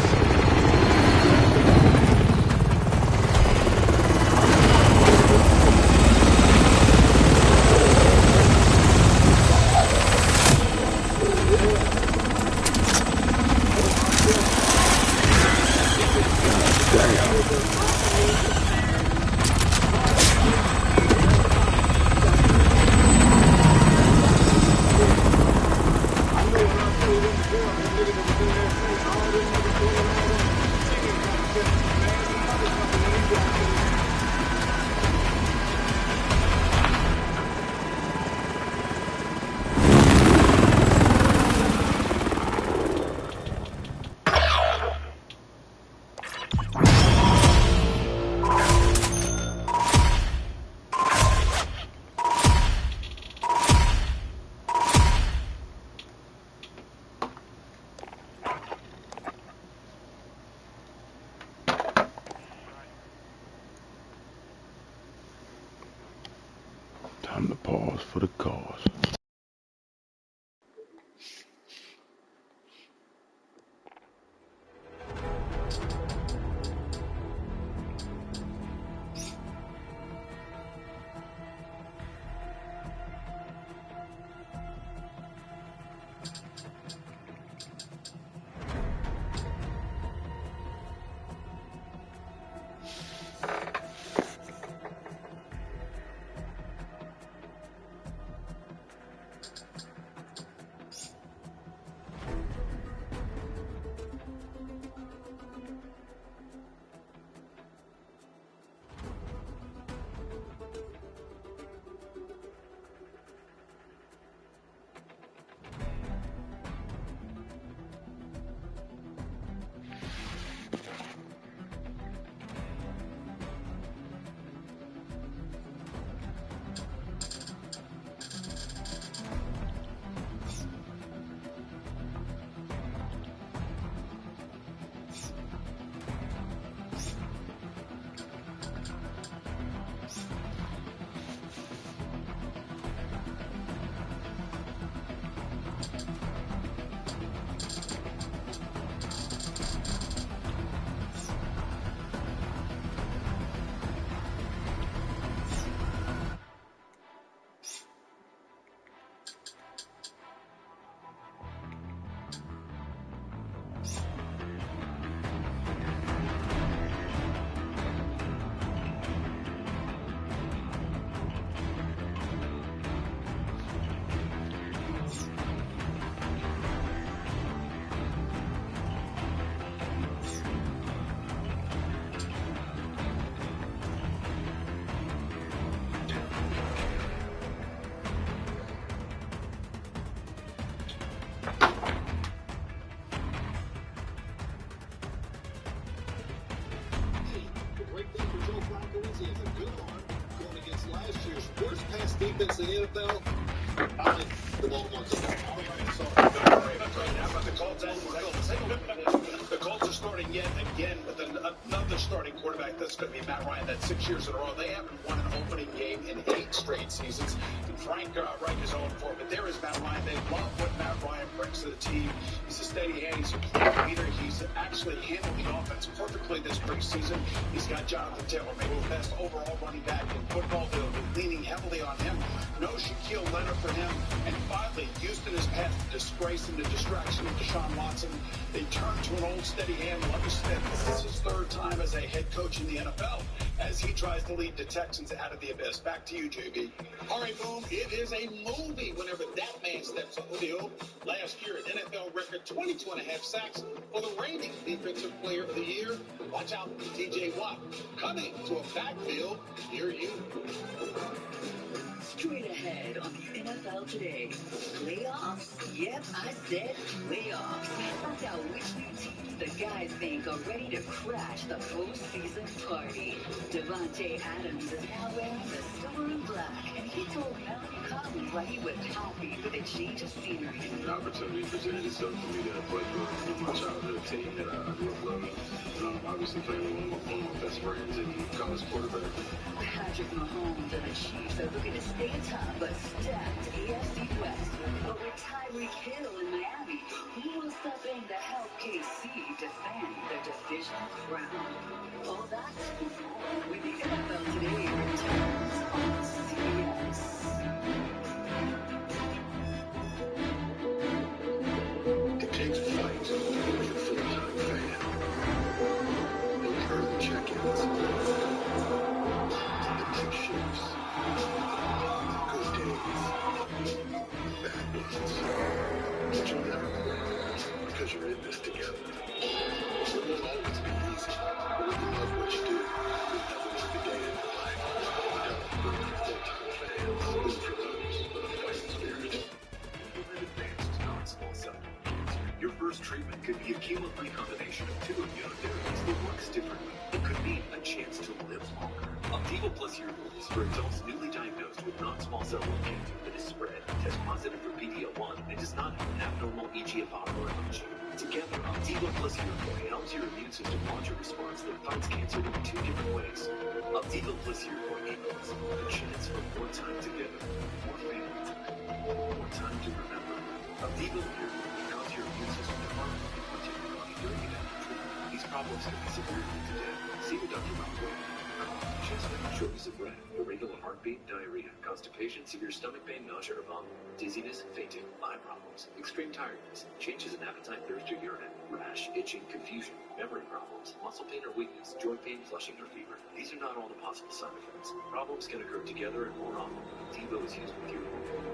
Time to pause for the cause. defense in the NFL, I like the Baltimore Colts. The Colts are starting yet again with another starting quarterback. That's going to be Matt Ryan. That's 6 years in a row. They haven't won an opening game in 8 straight seasons. Frank Reich is on for it, but there is Matt Ryan. They love what Matt Ryan brings to the team. He's a steady hand. He's a clear leader. He's actually handled the offense perfectly this preseason. He's got Jonathan Taylor, maybe the best overall running back in football. They'll be leaning heavily on him. No Shaquille Leonard for him. And finally, Houston has passed the disgrace and the distraction of Deshaun Watson. They turn to an old steady hand, Lovie Smith. This is his 3rd time as a head coach in the NFL as he tries to lead the Texans out of the abyss. Back to you, JB. All right, boom. It is a movie whenever that man steps on the field. Last year, an NFL record 22.5 sacks for the reigning Defensive Player of the Year. Watch out for TJ Watt coming to a backfield near you. Straight ahead on the NFL Today. Playoffs? Yep, I said playoffs. Find out which new teams the guys think are ready to crash the postseason party. Devontae Adams is now wearing the silver and black, and he told Melanie Collins why he was happy with a change of scenery. The opportunity presented itself for me to play for my childhood team that I grew up loving. Obviously playing with one of my best friends and college quarterback. Patrick Mahomes and the Chiefs are looking to stay atop a stacked AFC West. But with Tyreek Hill in Miami, who will step in to help KC defend the division crown? All that and more when the NFL Today returns on CBS. It takes a fight to be a full-time fan. Those early check-ins. The big shifts. Good days. Bad ones. But you'll never know because you're in this together. It won't always be easy. But when you love what you do, you'll never work a day in your life. You gotta work for full-time fans. Root for those with a fighting spirit. Implement advanced non-small cell lung cancer. Your first treatment could be a chemo-free combination of 2 immunotherapies that works differently. It could mean a chance to live longer. Opdivo plus Yervoy is for adults newly diagnosed with non-small cell lung cancer that is spread, test positive for PD-L1, and does not have an abnormal EGFR or MG. Together, Opdivo plus Yervoy helps your immune system launch a response that fights cancer in 2 different ways. Opdivo plus Yervoy equals a chance for more time together, more family time, more time to remember. Opdivo Yervoy helps your immune system to harm and protect your body during and after treatment. These problems can be severe to death. See your doctor about weight. Chest pain, shortness of breath, irregular heartbeat, diarrhea, constipation, severe stomach pain, nausea or vomiting, dizziness, fainting, eye problems, extreme tiredness, changes in appetite, thirst or urine, rash, itching, confusion, memory problems, muscle pain or weakness, joint pain, flushing or fever. These are not all the possible side effects. Problems can occur together and more often when Opdivo is used with you.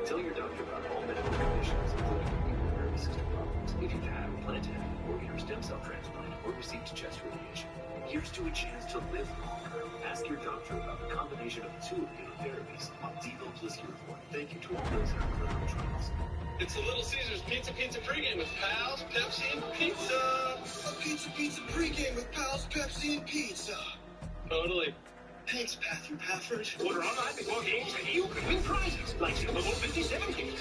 Tell your doctor about all medical conditions, including immune nervous system problems, if you've had, plan to have, organ or stem cell transplant, or received chest radiation. Here's to a chance to live longer. Ask your doctor about the combination of 2 immunotherapies, Opdivo plus Yervoy. Thank you to all those in our clinical trials. It's a Little Caesars Pizza pregame with Pals, Pepsi, and Pizza. A pizza pregame with Pals, Pepsi, and Pizza. Totally. Thanks, Matthew Pafford. Order online before games and you can win prizes like Super Bowl 57 games.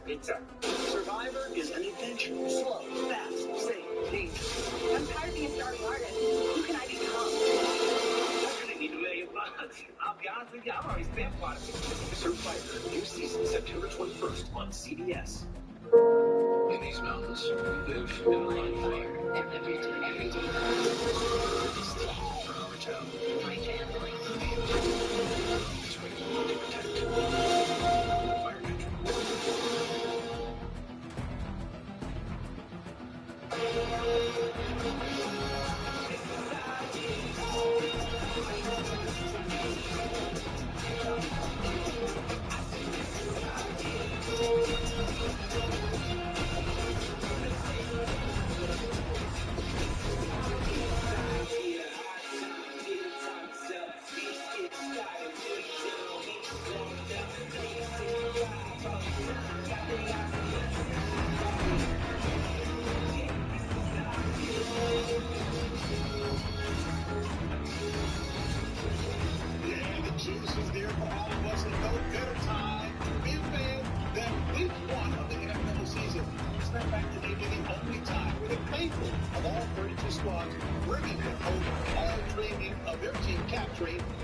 Pizza. Survivor is an adventure. Slow, fast, safe, dangerous. I'm tired of being starving artist. Who can I become? I really need to lay your bugs. I'll be honest with you, I've already spent quite a bit. Survivor, new season September 21st on CBS. In these mountains, we live in a line of fire. And every day. This team for our town. My family. It's what we need to protect. Fire control.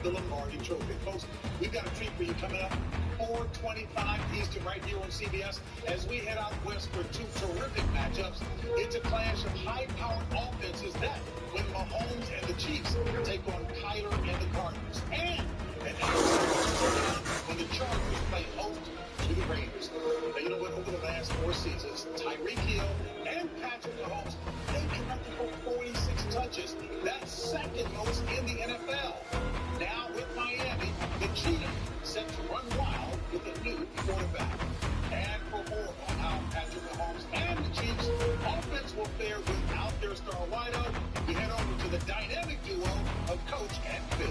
the Lombardi Trophy. Folks, we've got a treat for you coming up 4:25 Eastern right here on CBS as we head out west for two terrific matchups. It's a clash of high-powered offenses that when Mahomes and the Chiefs take on Kyler and the Cardinals. And an when the Chargers play host to the Raiders. Now, you know what? Over the last 4 seasons, Tyreek Hill and Patrick Mahomes, they've connected for 46 touches. That's second most in the NFL. Now with Miami, the Cheetah set to run wild with a new quarterback. And for more on how Patrick Mahomes and the Chiefs offense will fare without their star wideout, we head over to the dynamic duo of Coach and Phil.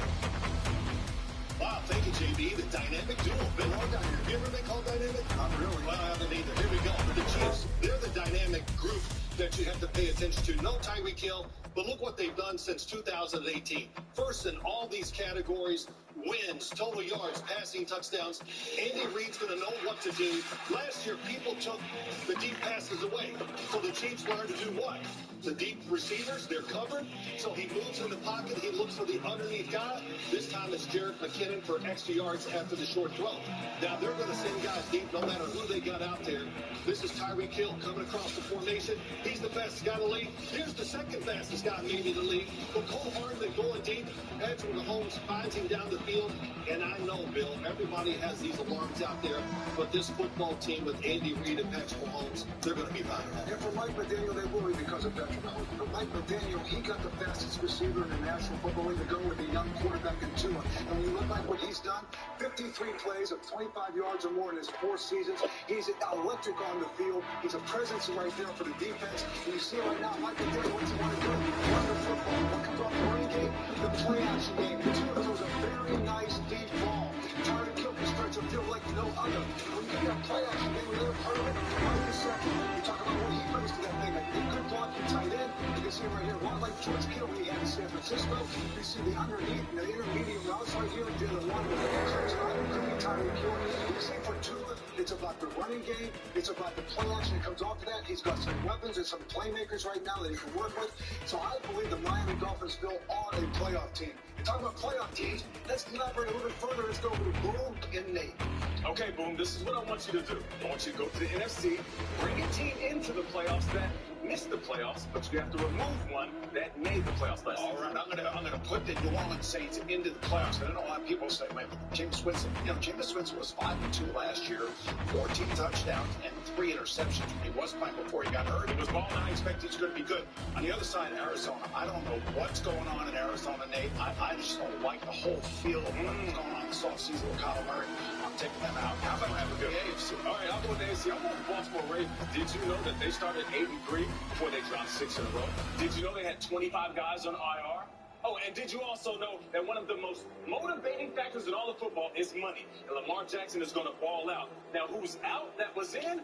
Wow, thank you, JB. The dynamic duo. Been long down here. Have you ever been called dynamic? Not really. Well, I haven't either. Here we go. For the Chiefs, they're the dynamic group that you have to pay attention to. No Tyreek Hill, but look what they've done since 2018. First in all these categories, wins, total yards, passing touchdowns. Andy Reid's going to know what to do. Last year, people took the deep passes away. So the Chiefs learned to do what? The deep receivers, they're covered. So he moves in the pocket. He looks for the underneath guy. This time it's Jerick McKinnon for extra yards after the short throw. Now they're going to send guys deep no matter who they got out there. This is Tyreek Hill coming across the formation. He's the fastest guy in the league. Here's the second fastest guy maybe in the league. But Cole Hardman going deep. Patrick Mahomes finds him down the field. And I know, Bill, everybody has these alarms out there. But this football team with Andy Reid and Patrick Mahomes, they're going to be fine. And for Mike McDaniel, they worry because of Patrick Mahomes. But Mike McDaniel, he got the fastest receiver in the National Football League to go with a young quarterback in Tua. And when you look like what he's done, 53 plays of 25 yards or more in his 4 seasons. He's electric on the field. He's a presence right there for the defense. And you see right now, Mike McDaniel, what's he want to do? Run the football. What comes off the running game? The play action game. Tua throws a very nice deep ball. Tyreek Hill can stretch a field like no other. When you get that play action game, when they're part of it, right this second, you talk about what he brings to that thing. A good block from tight end. You can see right here, a lot like George Kittle when he had in San Francisco. You see the underneath and the intermediate routes right here. The other one with the comes out, including Tyreek Hill. You see for Tua, it's about the running game. It's about the play action that comes off of that. He's got some weapons and some playmakers right now that he can work with. So I believe the Miami Dolphins still are a playoff team. You're talking about playoff teams. Let's elaborate a little bit further. Let's go over to Boom and Nate. Okay, Boom, this is what I want you to do. I want you to go to the NFC, bring a team into the playoffs that missed the playoffs, but you have to remove one that made the playoffs last All right, I'm gonna put the New Orleans Saints into the playoffs. I don't know a lot of people say, man, Jameis Winston. You know, Jameis Winston was 5-2 last year, 14 touchdowns and 3 interceptions. He was playing before he got hurt. He was balling. I expect he's going to be good. On the other side, Arizona, I don't know what's going on in Arizona, Nate. I just don't like the whole feel of what's going on this offseason with Kyler Murray. I'm taking them out. How about have a good AFC? All right, I'll go with the AFC. I'm going with the Baltimore Ravens. Did you know that they started 8-3 before they dropped 6 in a row? Did you know they had 25 guys on IR? Oh, and did you also know that one of the most motivating factors in all of football is money? And Lamar Jackson is going to ball out. Now, who's out that was in?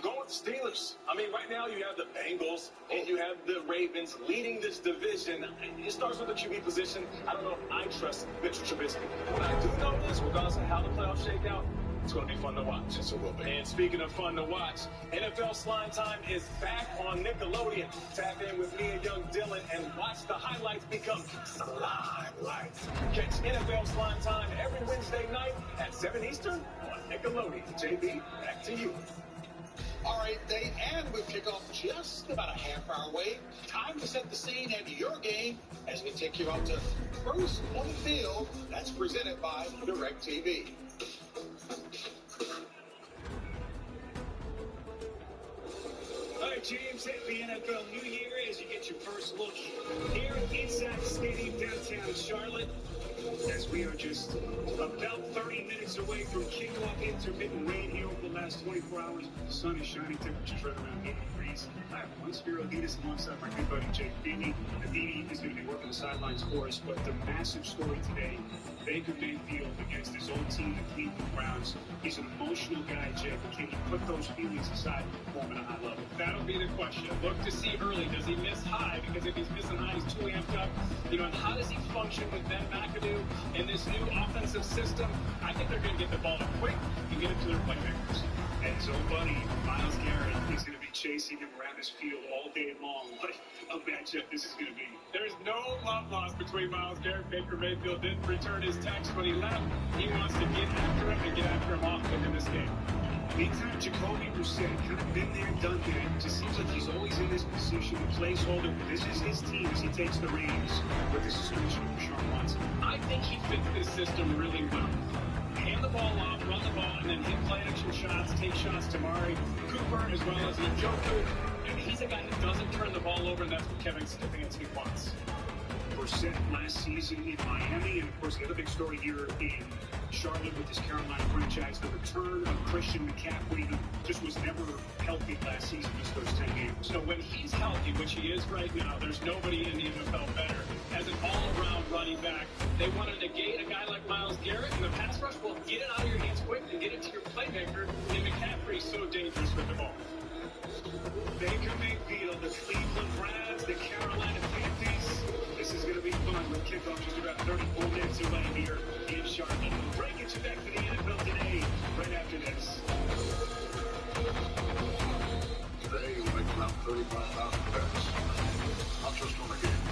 Going with the Steelers. I mean, right now you have the Bengals and you have the Ravens leading this division. It starts with the QB position. I don't know if I trust Mitchell Trubisky. What I do know is, regardless of how the playoffs shake out, it's going to be fun to watch. Yes, it will be. And speaking of fun to watch, NFL Slime Time is back on Nickelodeon. Tap in with me and young Dylan and watch the highlights become slime lights. Catch NFL Slime Time every Wednesday night at 7 Eastern on Nickelodeon. JB, back to you. All right, Dave, and we kick off just about a half hour away. Time to set the scene at your game as we take you out to First on the Field. That's presented by DirecTV. All right, James, happy NFL New Year as you get your first look here inside the stadium downtown Charlotte. As we are just about 30 minutes away from kickoff, intermittent rain here over the last 24 hours. The sun is shining, temperatures right around 80 degrees. I have one Spiro Adidas alongside my good buddy Jake Beanie. Beanie is going to be working the sidelines for us, but the massive story today, Baker Mayfield against his old team, the Cleveland Browns. He's an emotional guy, Jake. Can he put those feelings aside and perform at a high level? That'll be the question. Look to see early. Does he miss high? Because if he's missing high, he's too amped up. You know, and how does he function with Ben McAdoo in this new offensive system? I think they're going to get the ball quick and get it to their playmakers. And his old buddy, Myles Garrett, is going to be chasing him around his field all day long. What a matchup this is going to be. There's no love lost between Myles Garrett. Baker Mayfield didn't return his his text when he left. He wants to get after him and get after him often in this game. Meantime, Jacoby Brissett kind of been there, done that. It just seems like he's always in this position, a placeholder. This is his team as he takes the reins with this situation with Deshaun Watson. I think he fits this system really well. Hand the ball off, run the ball, and then hit play action shots, take shots to Mari Cooper as well as Njoku. And he's a guy who doesn't turn the ball over, and that's what Kevin Stefanski wants. Brissett last season in Miami, and of course the other big story here in Charlotte with this Carolina franchise, the return of Christian McCaffrey, who just was never healthy last season, just those 10 games. So when he's healthy, which he is right now, there's nobody in the NFL better. As an all-around running back, they want to negate a guy like Myles Garrett in the pass rush. Well, get it out of your hands quick and get it to your playmaker. And McCaffrey's so dangerous with the ball. Baker Mayfield, the Cleveland Browns, the Carolina Panthers. This is going to be fun with kickoff just about 34 minutes away here in Charlotte. Break it back for the NFL today, right after this. Today you'll make about 35,000 bets. Not just on a game,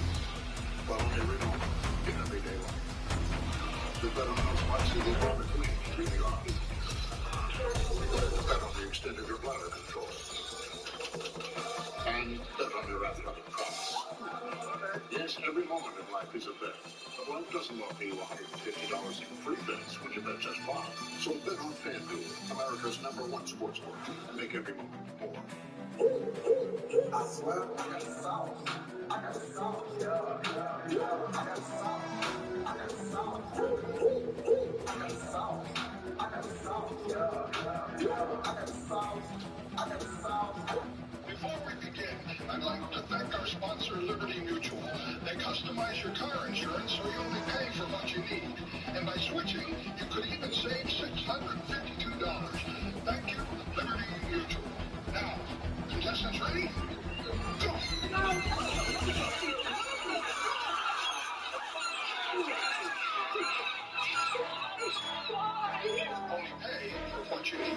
but on every moment in everyday life. The bet on how spicy they barbecue really are. Bet on the extent of your bladder control. And bet on your athletic prowess. Yes, every moment in life is a bet. But life doesn't offer you $150 in free bets when you bet just $5. So bet on FanDuel, America's #1 sportsbook, and make every moment more. I swear I got sauce. I got sauce. Yeah. I got sauce. I got sauce. I got sauce. I got sauce. Yeah. I got sauce. I got sauce. Before we begin, I'd like to thank our sponsor, Liberty Mutual. They customize your car insurance so you only pay for what you need. And by switching, you could even save $652. Thank you, Liberty Mutual. Now, contestants ready? Go! Only pay for what you need.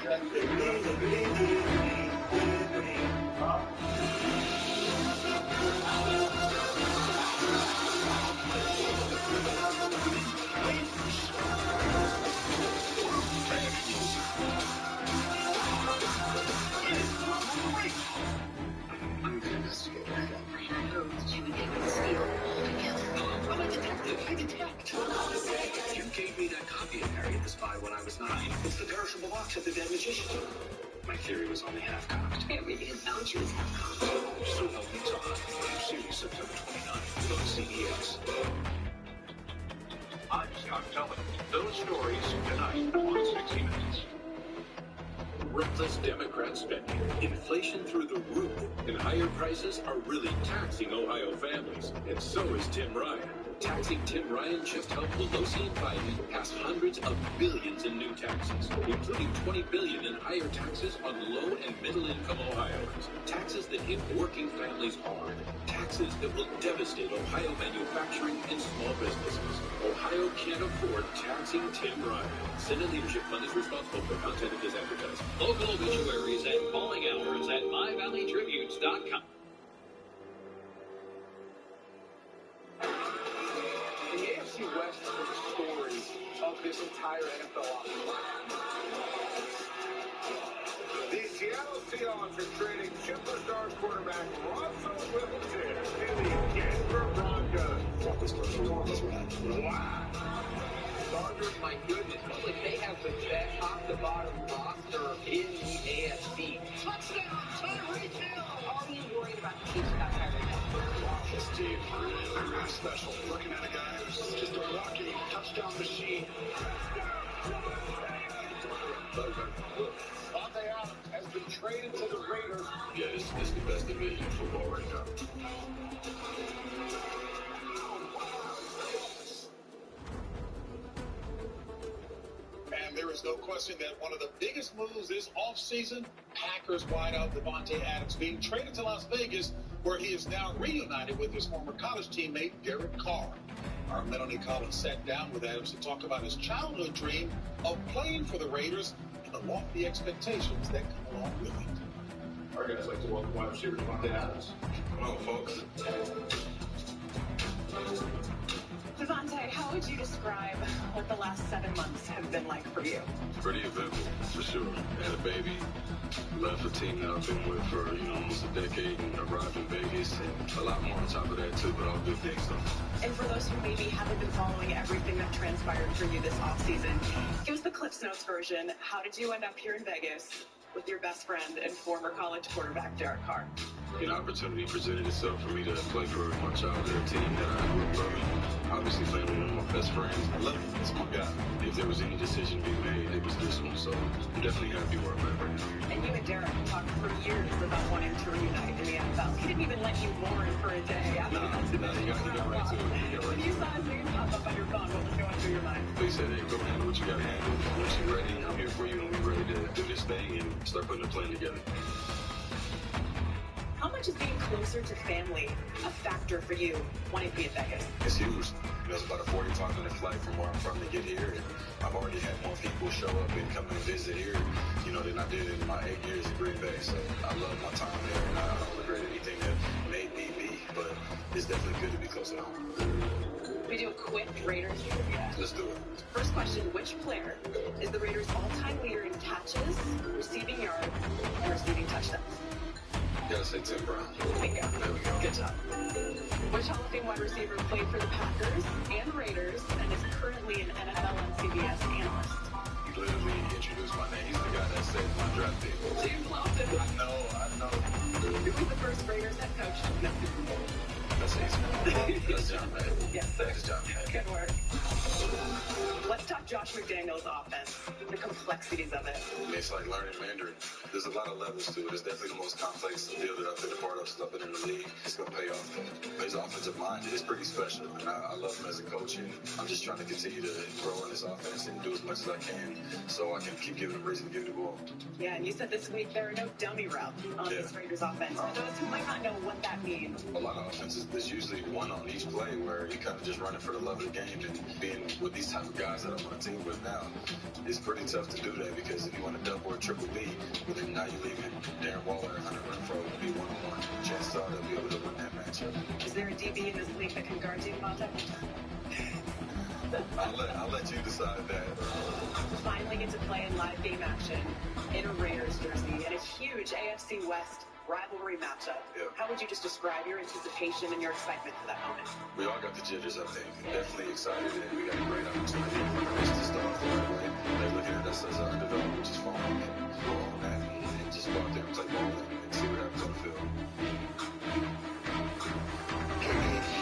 I'm an investigator. I know that you and David steal all together. I'm a detective. I detect. You gave me that copy of Harry the Spy when I was 9. It's the perishable box at the Dead Magician. My theory was only half-cocked. Harry didn't know she was half-cocked. So help me talk. New series September 29th on CBS. I'm Scott Cullen. Those stories tonight on 60 Minutes. Reckless Democrat spending, inflation through the roof, and higher prices are really taxing Ohio families. And so is Tim Ryan. Taxing Tim Ryan just helped Pelosi and Biden pass hundreds of billions in new taxes, including $20 billion in higher taxes on low and middle-income Ohioans. Taxes that hit working families hard. Taxes that will devastate Ohio manufacturing and small businesses. Ohio can't afford taxing Tim Ryan. Senate Leadership Fund is responsible for content of this advertising. Local obituaries and calling hours at myvalleytributes.com. The AFC West is the story of this entire NFL offseason. The Seattle Seahawks are trading superstar quarterback Russell Wilson to the Denver Broncos. Wow. Chargers, my goodness, looks like they have the best top-to-bottom roster in the AFC. Touchdown, Tyreek Hill! Are you worried about the Chiefs without Tyreek Hill? This team really special. Looking at a guy who's just a walking touchdown machine. Vontae Adams has been traded to the Raiders. Yeah, this is the best division in football right now. And there is no question that one of the biggest moves this offseason, Packers wideout Devontae Adams being traded to Las Vegas, where he is now reunited with his former college teammate, Derek Carr. Our Melanie Collins sat down with Adams to talk about his childhood dream of playing for the Raiders and the lofty expectations that come along with it. Our guys like to welcome wide receiver Devontae Adams. Come on, folks. Devontae, how would you describe what the last 7 months have been like for you? Pretty eventful, for sure. Had a baby, left a team that I've been with for, almost a decade and arrived in Vegas, and a lot more on top of that too, but all good things though. And for those who maybe haven't been following everything that transpired for you this offseason, give us the Cliffs Notes version. How did you end up here in Vegas with your best friend and former college quarterback Derek Carr? An opportunity presented itself for me to play for my childhood team that I grew up loving. Obviously playing with one of my best friends. I love him. It's my guy. If there was any decision to be made, it was this one. So I'm definitely happy where I'm at right now. And you and Derek talked for years about wanting to reunite in the NFL. He didn't even let you mourn for a day. Nah, he got right to it. When you saw his name pop up on your phone, what was going through your mind? They said, hey, go handle what you got to handle. Once you're ready, I'm here for you, and we're ready to do this thing and start putting a plan together. How much is being closer to family a factor for you wanting to be in Vegas? It's huge. It's about a 45-minute flight from where I'm from to get here, and I've already had more people show up and come and visit here, than I did in my 8 years at Green Bay. So I love my time there, and I don't regret anything that made me be, but it's definitely good to be close to home. We do a quick Raiders trivia. Let's do it. First question, which player is the Raiders' all-time leader in catches, receiving yards, and receiving touchdowns? Gotta say Tim Brown. Bingo. There we go. Good job. Which Hall of Fame wide receiver played for the Packers and Raiders and is currently an NFL and CBS analyst? You literally introduced my name. He's the guy that saved my draft pick. James Lawson. I know. Who was the first Raiders head coach to win a Super Bowl? That's easy. That's John Madden. Yes. That is John Madden. Good work. Let's talk Josh McDaniels' offense, the complexities of it. It's like learning Mandarin. There's a lot of levels to it. It's definitely the most complex deal that I've been a part of since I've been in the league. It's going to pay off. His offensive mind is pretty special, and I love him as a coach, and I'm just trying to continue to grow in this offense and do as much as I can so I can keep giving him reason to give it the ball. Yeah, and you said this week there are no dummy routes on this Raiders offense. For those who might not know what that means. A lot of offenses, there's usually one on each play where you kind of just running for the love of the game, and being with these type of guys that I'm on a team with now, it's pretty tough to do that because if you want to double or triple B, but then now you're leaving Darren Waller at 100 run for be one-on-one. Chances are they'll be able to win that matchup. Is there a DB in this league that can guard you, Devontae? I'll let you decide that. Finally get to play in live game action in a Raiders jersey in a huge AFC West rivalry matchup. Yeah. How would you just describe your anticipation and your excitement for that moment? We all got the jitters, I think. Definitely excited, and we got a great opportunity in front of us to start off the right way. They're looking at us as an underdog, which is fine, and go on that and just go out there and play ball and see what happens on the field.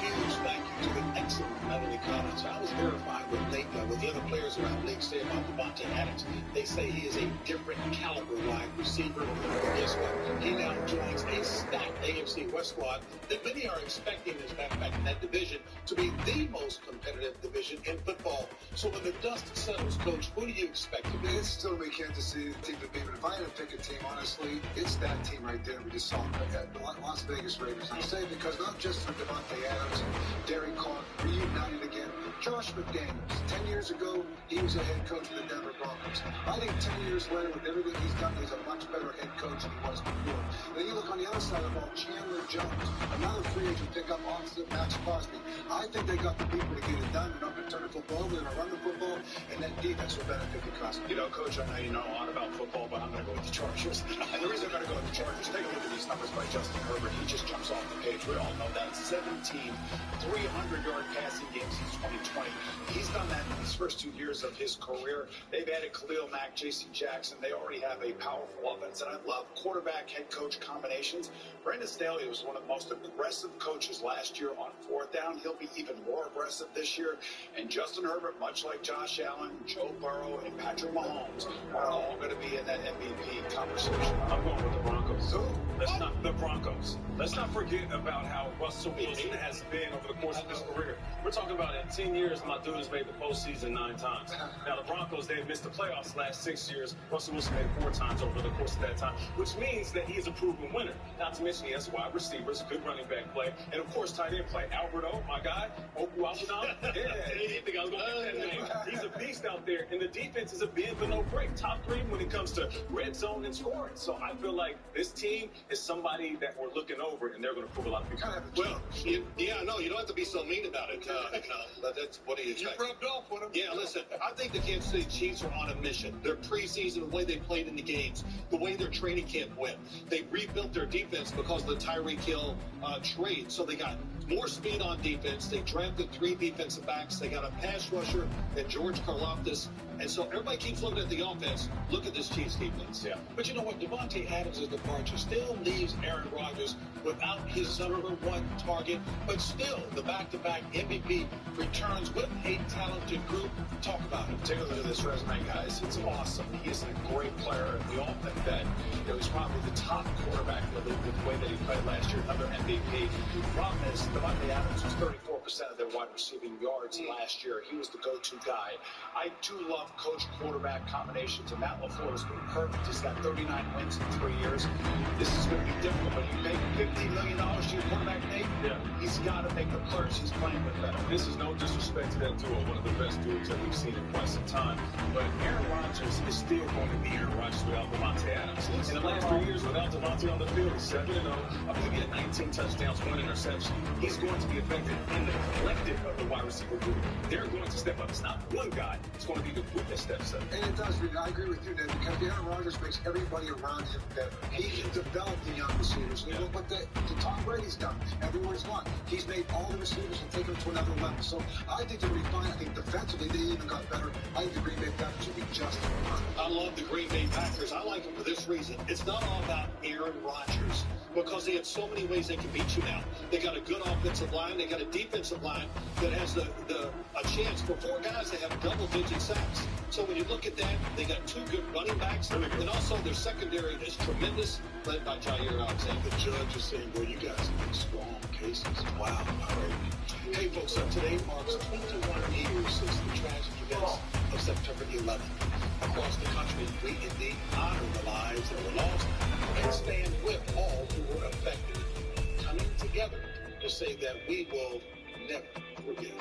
Huge thank you to the excellent Melanie Collins. I was verified with the other players around the league say about Devontae Adams. They say he is a different caliber wide receiver. But guess what? He now joins a stacked AFC West squad that many are expecting, as a matter of fact, in that division to be the most competitive division in football. So when the dust settles, Coach, who do you expect to be? It's still be Kansas City, the team to beat. But if I had to pick a team, honestly, it's that team right there. We just saw the Las Vegas Raiders. I say because not just for Devontae Adams and Derek Carr reunited again. Josh McDaniels, 10 years ago, he was a head coach of the Denver Broncos. I think 10 years later, with everything he's done, he's a much better head coach than he was before. And then you look on the other side of the ball, Chandler Jones, another free agent pickup opposite Max Crosby. I think they got the people to get it done. They're not going to turn the football, they're going to run the football, and that defense will benefit the customer. Coach, I know you know a lot about football, but I'm going to go with the Chargers. And the reason I'm going to go with the Chargers, take a look at these numbers by Justin Herbert. He just jumps off the page. We all know that. 17 300-yard passing games since 2020. He's done that in his first 2 years of his career. They've added Khalil Mack, J.C. Jackson. They already have a powerful offense, and I love quarterback head coach combinations. Brandon Staley was one of the most aggressive coaches last year on fourth down. He'll be even more aggressive this year. And Justin Herbert, much like Josh Allen, Joe Burrow, and Patrick Mahomes, are all going to be in that MVP conversation. I'm going with the Broncos. So the Broncos. Let's not forget about how Russell Wilson has been over the course of his career. We're talking about in 10 years, my dude has made the postseason 9 times. Now, the Broncos, they've missed the playoffs the last 6 years. Russell Wilson made 4 times over the course of that time, which means that he is a proven winner. Not to mention he has wide receivers, good running back play, and of course, tight end play. Alberto, my guy, Oku Alberto. Yeah, he didn't think I was going to get that name. He's a beast out there, and the defense is a bend but no break. Top 3 when it comes to red zone and scoring. So I feel like this team is somebody that we're looking over, and they're going to prove a lot of people. Well, yeah, no, you don't have to be so mean about it. But that's what do you expect? You rubbed off on him. Yeah, listen, I think the Kansas City Chiefs are on a mission. Their preseason, the way they played in the games, the way their training camp went. They rebuilt their defense because of the Tyreek Hill trade. So they got more speed on defense. They drafted 3 defensive backs. They got a pass rusher and George Karlaftis. And so everybody keeps looking at the offense. Look at this Chiefs defense. Yeah. But you know what? Devontae Adams' departure still leaves Aaron Rodgers without his number 1 target. But still, the back-to-back MVP returns with a talented group. Talk about it. Take a look at this resume, guys. It's awesome. He is a great player. We all think that he's probably the top quarterback in the league with the way that he played last year. Another MVP. The problem is Devontae Adams was 34% of their wide receiving yards last year. He was the go-to guy. I do love coach-quarterback combinations, and Matt LaFleur has been perfect. He's got 39 wins in 3 years. This is going to be difficult. When you pay $50 million to your quarterback, Nate, he's got to make the players he's playing with better. This is no disrespect to that duo, one of the best duos that we've seen in quite some time. But Aaron Rodgers is still going to be Aaron Rodgers without Devontae Adams. In the last 3 years, without Devontae on the field, he's 7-0. I believe he had 19 touchdowns, 1 interception. He's going to be effective in the collective of the wide receiver group. They're going to step up. It's not one guy. It's going to be the group that steps up. And it does. I agree with you, Ned, because Aaron Rodgers makes everybody around him better. He can develop the young receivers. You look what the Tom Brady's done. Everyone's gone. He's made all the receivers and taken them to another level. So I think they'll be fine. I think defensively they even got better. I think the Green Bay Packers will be just fine. I love the Green Bay Packers. I like them for this reason. It's not all about Aaron Rodgers because they have so many ways they can beat you now. They got a good offensive line. They got a defensive line that has a chance for 4 guys to have double-digit sacks. So when you look at that, they got 2 good running backs, and also their secondary is tremendous, led by Jair Alexander. The judge is saying, well, you guys make strong cases. Wow. All right. Hey, folks, today marks 21 years since the tragic events of September 11th. Across the country, we indeed honor the lives that were lost and stand with all who were affected, coming together to say that we will never forget.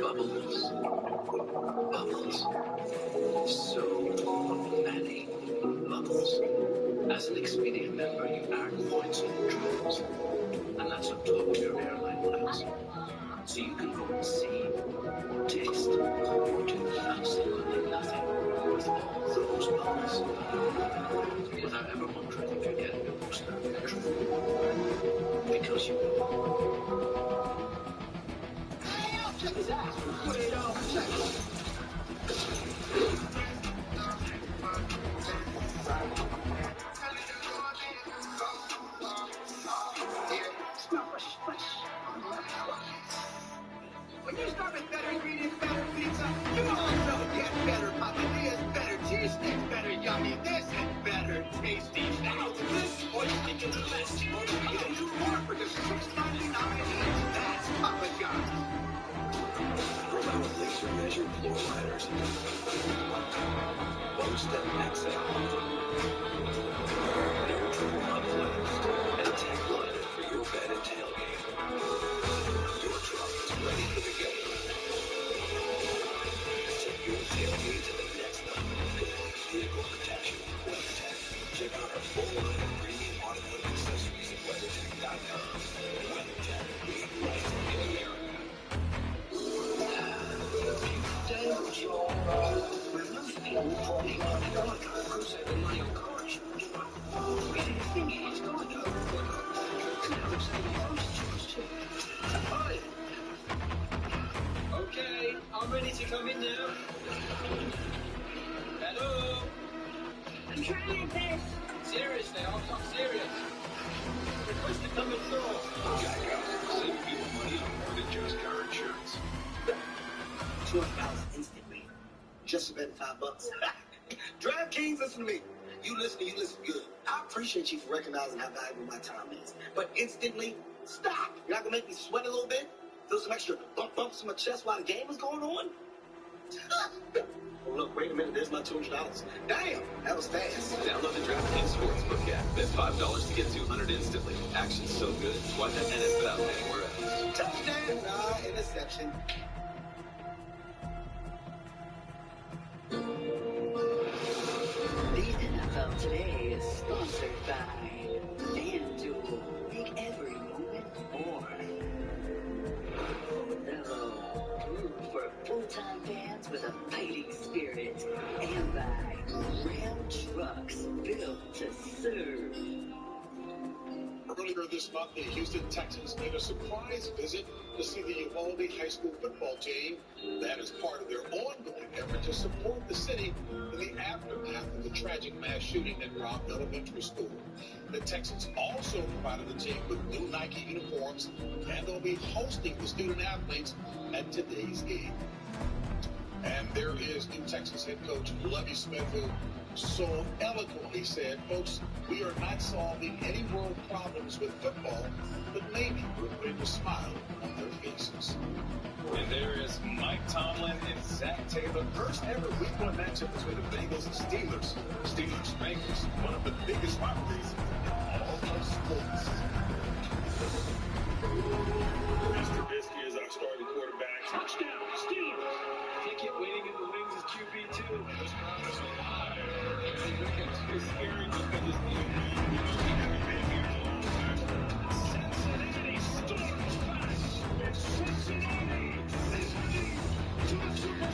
Bubbles. Bubbles. So many bubbles. As an Expedia member, you earn points on trips. And that's on top of your airline flights. So you can go and see, taste, or do absolutely nothing with all those bubbles. Without ever wondering if you're getting the most out of your trip. Because you will. Check this out. Put it on. Check it out. When you start with better ingredients, better pizza, you also get better papaillas, better cheese sticks, better yummy this, and better tasty. Now this one you get the list. You can do more for just $6.99 each. That's Papa John's. From our laser-measured floor liners, low-step XL, no triple hub flaps, and a tech liner for your bed and tailgate. Your truck is ready for the go. Take your tailgate to the next level with complete vehicle protection with WeatherTech. Check out our full line of premium automotive accessories at WeatherTech.com. WeatherTech, made right in America. Damage, y'all. With most people falling on the cargo, saving money on car insurance. Getting a thingy is cargo. And now they're saving postage too. Hi. Okay, I'm ready to come in now. Hello? I'm trying my best. Seriously, I'm serious. Request to come in through. Geico. Save people money on more than just car insurance. $200 instantly. Just spent $5. DraftKings, listen to me. You listen good. I appreciate you for recognizing how valuable my time is. But instantly, stop. You're not gonna make me sweat a little bit? Feel some extra bumps in my chest while the game is going on? Oh, look, wait a minute, there's my $200. Damn, that was fast. Download the DraftKings $5 to get 200 instantly. Action's so good. Why the NFL anywhere else? Touchdown! Nah, interception. The NFL Today is sponsored by FanDuel. Make every moment more. Root for full-time fans with a fighting spirit. And by Ram Trucks, built to serve. Earlier this month, the Houston Texans made a surprise visit to see the Uvalde High School football team. That is part of their ongoing effort to support the city in the aftermath of the tragic mass shooting at Robb Elementary School. The Texans also provided the team with new Nike uniforms, and they'll be hosting the student athletes at today's game. And there is new Texas head coach Lovie Smith, who so eloquently said, folks, we are not solving any world problems with football, but maybe we're putting a smile on their faces. And there is Mike Tomlin and Zach Taylor. First ever week one matchup between the Bengals and Steelers. Steelers-Bengals, one of the biggest rivalries in all of sports. Mr. Trubisky is our starting quarterback. Touchdown, Steelers! Can't get waiting in the wings as QB2. This crowd is alive. It's scary because it's Cincinnati storms back. It's Cincinnati. This lead to the Super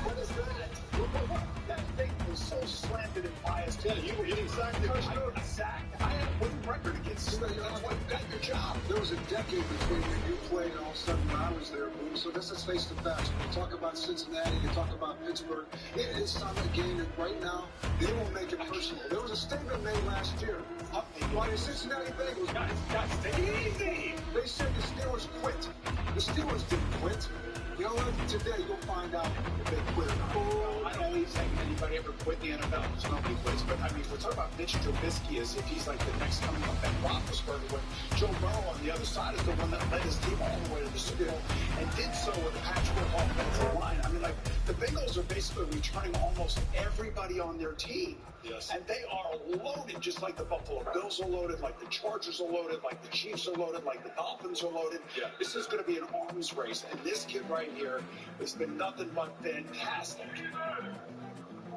What is that? That thing was so slanted and biased. Yeah, you were getting sacked. I got sacked. I had a winning record against you. That's why you got your job. There was a decade between when you played and all of a sudden when I was there, Boone. So let's just face the facts. When you talk about Cincinnati, you talk about Pittsburgh, it's time again, and right now, they won't make it personal. There was a statement made last year by the Cincinnati Bengals. Guys, take it easy. They said the Steelers quit. The Steelers didn't quit. You know what? Today, you'll find out if they quit or not. I don't believe saying anybody ever quit the NFL. There's nobody quits. But, I mean, we're talking about Mitch Trubisky as if he's like the next coming up Ben Roethlisberger, when Joe Burrow on the other side is the one that led his team all the way to the Super Bowl and did so with a patchwork offensive line. I mean, like, the Bengals are basically returning almost everybody on their team. Yes. And they are loaded, just like the Buffalo Bills are loaded, like the Chargers are loaded, like the Chiefs are loaded, like the Dolphins are loaded. Yeah. This is going to be an arms race. And this kid right here has been nothing but fantastic.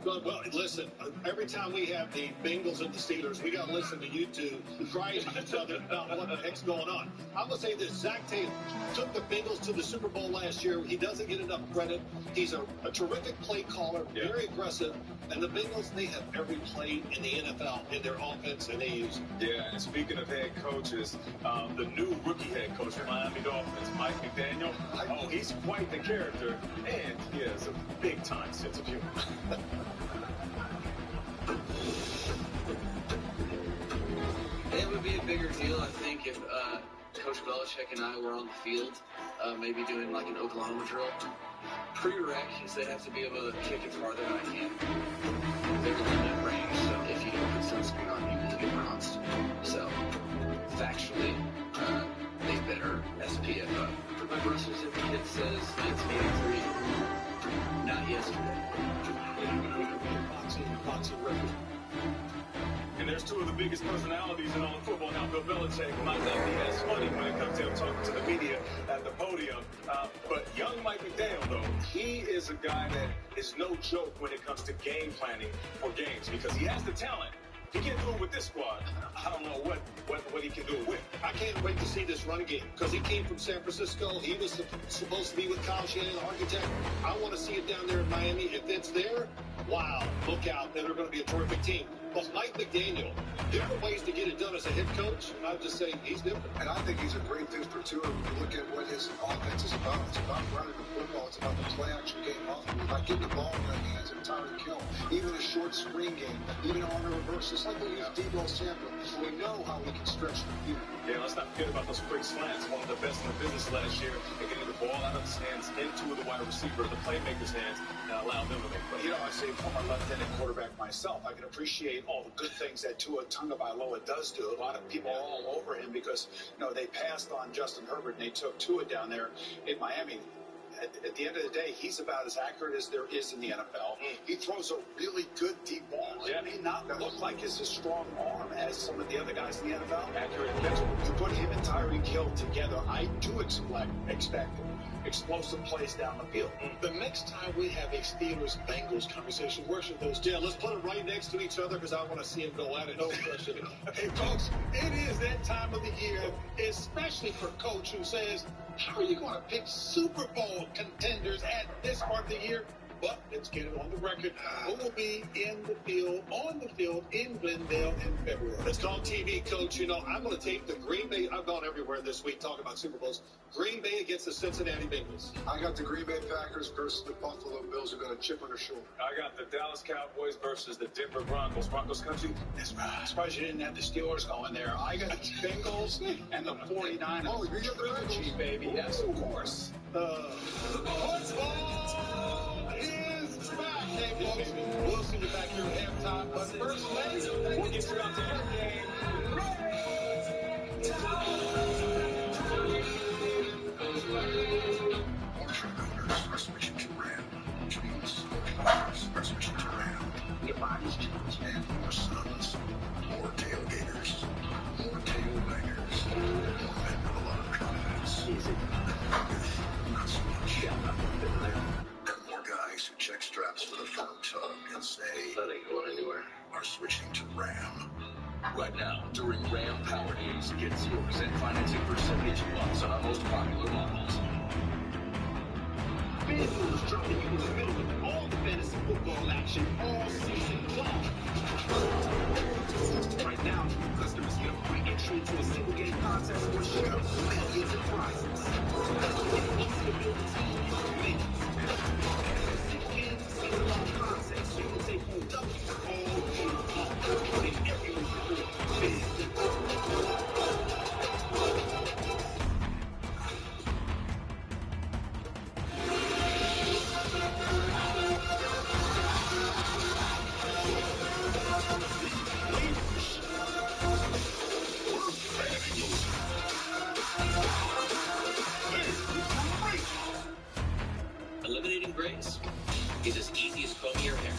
Well, listen, every time we have the Bengals and the Steelers, we got to listen to you two cry at each other about what the heck's going on. I'm going to say this. Zach Taylor took the Bengals to the Super Bowl last year. He doesn't get enough credit. He's a terrific play caller, very aggressive. And the Bengals, they have every play in the NFL in their offense, and they use it. Yeah, and speaking of head coaches, the new rookie head coach for Miami Dolphins, Mike McDaniel, oh, he's quite the character, and he has a big-time sense of humor. It would be a bigger deal, I think, if Coach Belichick and I were on the field, maybe doing like an Oklahoma drill. Pre-rec is they have to be able to kick it farther than I can. They're limited range, so if you don't put sunscreen on, you will get bronzed. So, factually, they better SPF up. My birth certificate says 1983, not yesterday. Boxing record. And there's two of the biggest personalities in all of football now. Bill Belichick might not be as funny when it comes to him talking to the media at the podium. But young Mike McDaniel, though, he is a guy that is no joke when it comes to game planning for games because he has the talent. He can't do it with this squad. I don't know what he can do it with. I can't wait to see this run game because he came from San Francisco. He was supposed to be with Kyle Shanahan, the architect. I want to see it down there in Miami. If it's there, wow, look out. They're going to be a terrific team. But Mike McDaniel, different ways to get it done as a head coach. And I just say he's different. And I think he's a great fit for Tua. When you look at what his offense is about, it's about running the football. It's about the play-action game offense. It's about getting the ball in their hands and time to kill. Even a short screen game, even on the reverse. It's like we use Debo Samuel. We know how we can stretch the field. Yeah, let's not forget about those quick slants. One of the best in the business last year. They're getting the ball out of his hands into the wide receiver, the playmaker's hands, and allow them to make plays. You know, I say former left-handed quarterback myself, I can appreciate all the good things that Tua Tagovailoa does do. A lot of people are all over him because, you know, they passed on Justin Herbert and they took Tua down there in Miami. At the end of the day, he's about as accurate as there is in the NFL. He throws a really good deep ball. Yeah. It may not look like it's a strong arm as some of the other guys in the NFL. Accurate and catchable. You put him and Tyreek Hill together, I do expect explosive plays down the field. The next time we have a Steelers-Bengals conversation, where should those do? Yeah, let's put them right next to each other because I want to see them go at it. No question. Hey, folks, it is that time of the year, especially for Coach who says, how are you going to pick Super Bowl contenders at this part of the year? But let's get it on the record. Who will be on the field in Glendale in February? Let's talk TV, Coach. You know, I'm going to take the Green Bay. I've gone everywhere this week talking about Super Bowls. Green Bay against the Cincinnati Bengals. I got the Green Bay Packers versus the Buffalo Bills are going to chip on their shoulder. I got the Dallas Cowboys versus the Denver Broncos. Broncos country is right. I'm surprised you didn't have the Steelers going there. I got the Bengals and the 49ers. Oh, you got the Bengals? Baby. Yes, of course. Football is back. Hey, folks, we'll see you back here at halftime. But first, we'll get you out to Endgame. Martian owners are switching to RAM, which means owners are switching to RAM. Your body's changed. And more sons, more tailgaters, more tailbangers, more men with a lot of confidence. Easy. Not so much. Yeah, I've been there. And more guys who check straps for the firm tug and say, That ain't going anywhere. are switching to RAM. Right now, during Ram Power Days, get 0% financing for 78 months on our most popular models. FanDuel is dropping you in the middle of all the fantasy football action all season long. Right now, customers get a free entry into a single game contest for a share of millions of prizes. It's easy to build a team in minutes. 6 games, single long contest, so you can take home W all year long. And everyone can do it big. Eliminating grays is as easy as combing your hair.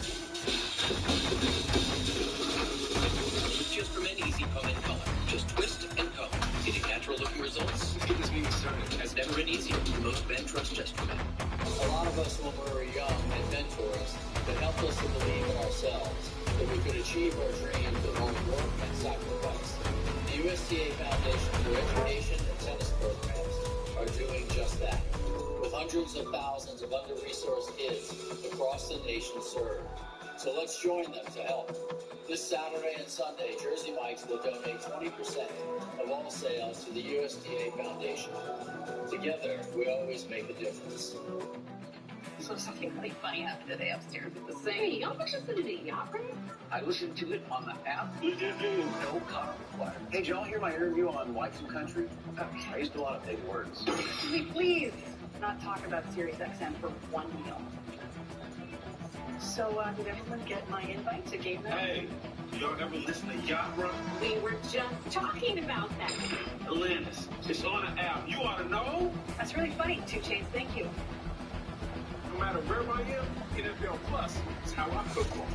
Choose from an easy comb and color. Just twist and comb. Getting natural looking results? It is being started. Has never been easier. Most men trust just for men. A lot of us when we were young had mentors that helped us to believe in ourselves, that we could achieve our dreams with hard work and sacrifice. The USDA Foundation for Education and Tennis programs are doing just that, with hundreds of thousands of under-resourced kids across the nation served. So let's join them to help. This Saturday and Sunday, Jersey Mike's will donate 20% of all sales to the USDA Foundation. Together, we always make a difference. So something really funny happened today upstairs with the singing. Hey, y'all participated in a yacht race? I listened to it on the app. No car required. Hey, did y'all hear my interview on Wife and Country? I used a lot of big words. Can we please not talk about Sirius XM for one meal? So, did everyone get my invite to game night? Hey, y'all ever listen to Yacht Run? We were just talking about that. Atlantis, it's on the app. You ought to know. That's really funny, 2 Chainz. Thank you. No matter where I am, NFL Plus is how I football.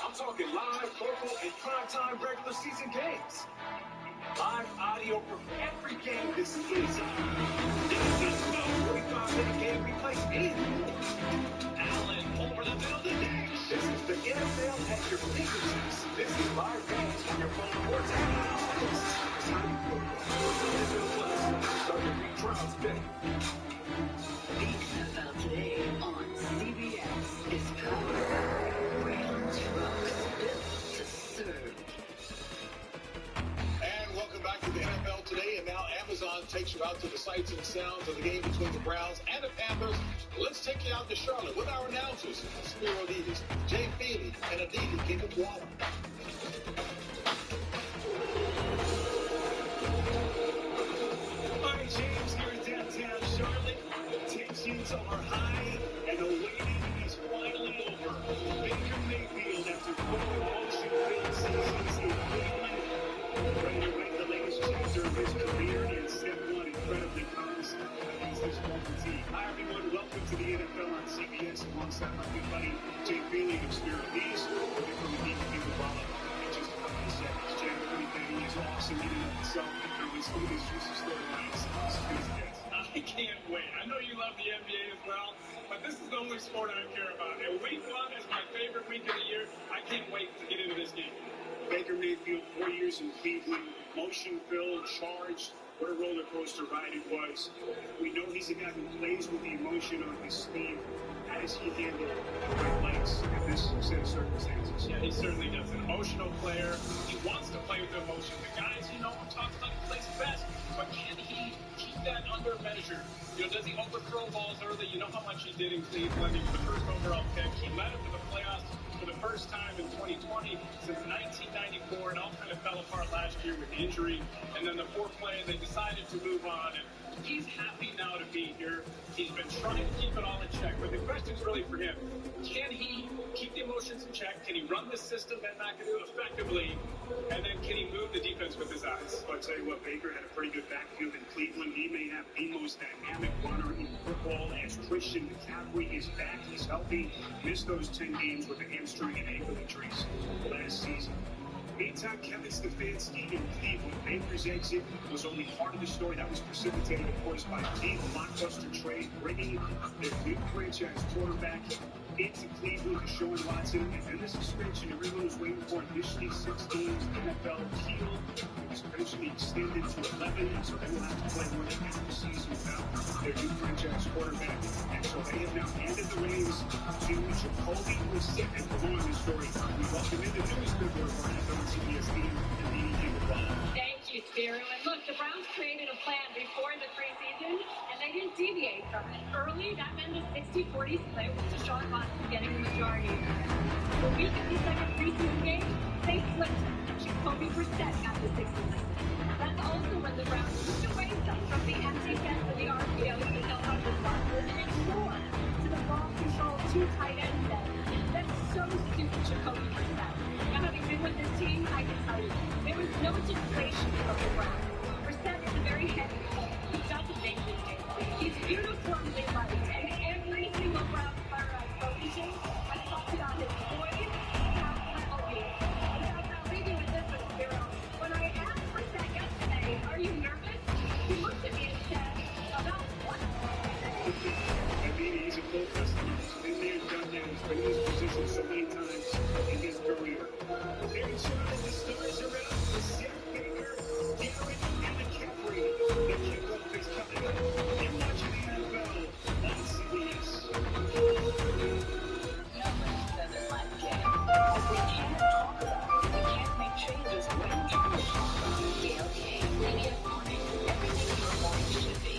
I'm talking live, local, and primetime regular season games. Live audio for every game this season. This is no 45-minute game replays anymore. Allen over the middle of the day. This is the NFL at your fingertips. This is live games on your phone or tablet. This is how you football. NFL Plus. Start your free trial today. The NFL Today on CBS is powered by Ram Trucks, built to serve. And welcome back to the NFL Today. And now Amazon takes you out to the sights and sounds of the game between the Browns and the Panthers. Let's take you out to Charlotte with our announcers, Spiro Dedes, Jay Feely, and Aditi Kingdom Waller. Spirits are high, and the waiting is finally over. Baker Mayfield, after 4 emotion-filled seasons in Cleveland, ready to write the latest chapter of his career and step one incredibly promising against this Colton team. Hi, everyone. Welcome to the NFL on CBS alongside my good buddy Jay Feely of Spirit Bees. We're from the deep field follow in just a couple of seconds. Jay, everything is awesome in and of itself. With some of these juicy storylines. I can't wait. I know you love the NBA as well, but this is the only sport I care about. And week 1 is my favorite week of the year. I can't wait to get into this game. Baker Mayfield, 4 years in Cleveland, motion-filled, charged. What a roller coaster ride it was. We know he's a guy who plays with the emotion on his sleeve. How does he handle the red lights in this set of circumstances? Yeah, he certainly does. An emotional player. He wants to play with emotion. The guys, talks about he plays best, but can he keep that under measure? Does he overthrow balls early? You know how much he did in Cleveland. He was the first overall pick. He led him to the playoffs for the first time in 2020 since 1994. It all kind of fell apart last year with the injury. And then the 4th play, they decided to move on. And he's happy now to be here. He's been trying to keep it all in check. But the question's really for him. Can he keep the emotions in check? Can he run the system Ben McAdoo effectively? And then can he move the defense with his eyes? I'll tell you what, Baker had a pretty good backfield in Cleveland. He may have the most dynamic runner in football as Christian McCaffrey is back. He's healthy. Missed those 10 games with a hamstring and ankle injuries last season. Meantime, Kevin Stefanski in Cleveland. Baker's exit was only part of the story that was precipitated, of course, by a big blockbuster trade, bringing the new franchise quarterback into Cleveland, Deshaun Watson, and then the suspension everyone was waiting for. Initially 6 games, the NFL appealed. It was eventually extended to 11, and so they will have to play more than half the season without their new franchise quarterback. And so they have now handed the reins to Jacoby Brissett. And for more on this story, we welcome in the newest member of our NFL CBS team, and DDG with Bob. Thank you, Spiro. And look, the Browns created a plan before the preseason, and they didn't deviate from it. Early, that meant a 60-40 split with Deshaun Watson getting the majority. The week of the second preseason game, they flipped it. Jacoby Brissett got the 60%. That's also when the Browns moved away from the empty sets of the RPOs that don't have responses and more to the ball control 2 tight end set. That's so stupid, Jacoby Brissett. Now, having been with this team, I can tell you, there was no deflation of the Browns. Brissett is a very heavy player. He doesn't make mistakes. He's uniformly right, and every single Browns player I've spoken to has talked about his poise, how penalty. I'll leave you with this one, Spiro. When I asked Brissett yesterday, are you nervous? He looked at me and said, about what? I mean, he's a full customer. He's been there, done that. He's been in this position so many times in his career. They're showing the stars around for Sam Baker, Garrett, and McCaffrey. The kickoff is coming up. You're watching the NFL on CBS. Nobody says it like Gail. If we can't talk about it, we can't make changes. When can we talk about it? Gail King, Media Morning. Everything your morning should be.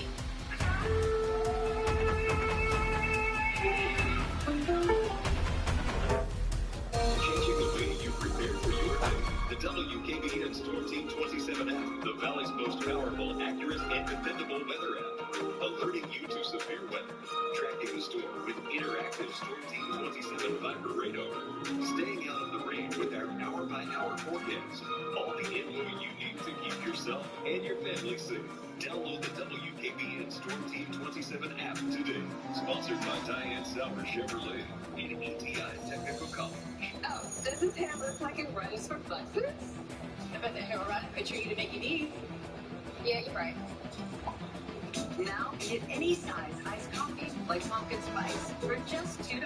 Changing the way you prepare for your day. The WKBN Storm Team 27 app, the Valley's most powerful, accurate, and dependable weather app. Alerting you to severe weather. Tracking the storm with interactive Storm Team 27 Viper radar. Staying out of the rain with our hour-by-hour forecast. All the info you need to keep yourself and your family safe. Download the WKBN Storm Team 27 app today. Sponsored by Diane Sauer Chevrolet and ETI Technical College. Oh, does his hair look like it runs for flexes? I bet the hair will run if I treat you to make you eat. Yeah, you're right. Now, get any size iced coffee, like pumpkin spice, for just $2.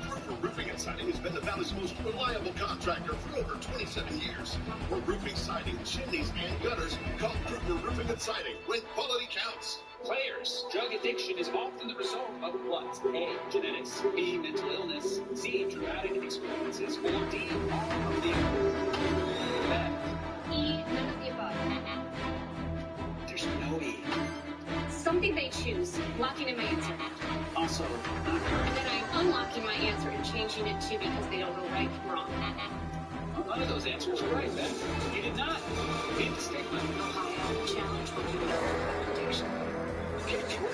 Kruger Roofing and Siding has been the Valley's most reliable contractor for over 27 years. For roofing, siding, chimneys, and gutters, call Kruger Roofing and Siding when quality counts. Players, drug addiction is often the result of what? A, genetics, B, mental illness, C, traumatic experiences, or D, all of the above. E, none of the above. There's no E. Something they choose, locking in my answer. Also, And then I'm unlocking my answer and changing it to because they don't know right from wrong. none of those answers are right, Ben. You did not. Read the statement. Ohio challenge for criminal addiction. Get your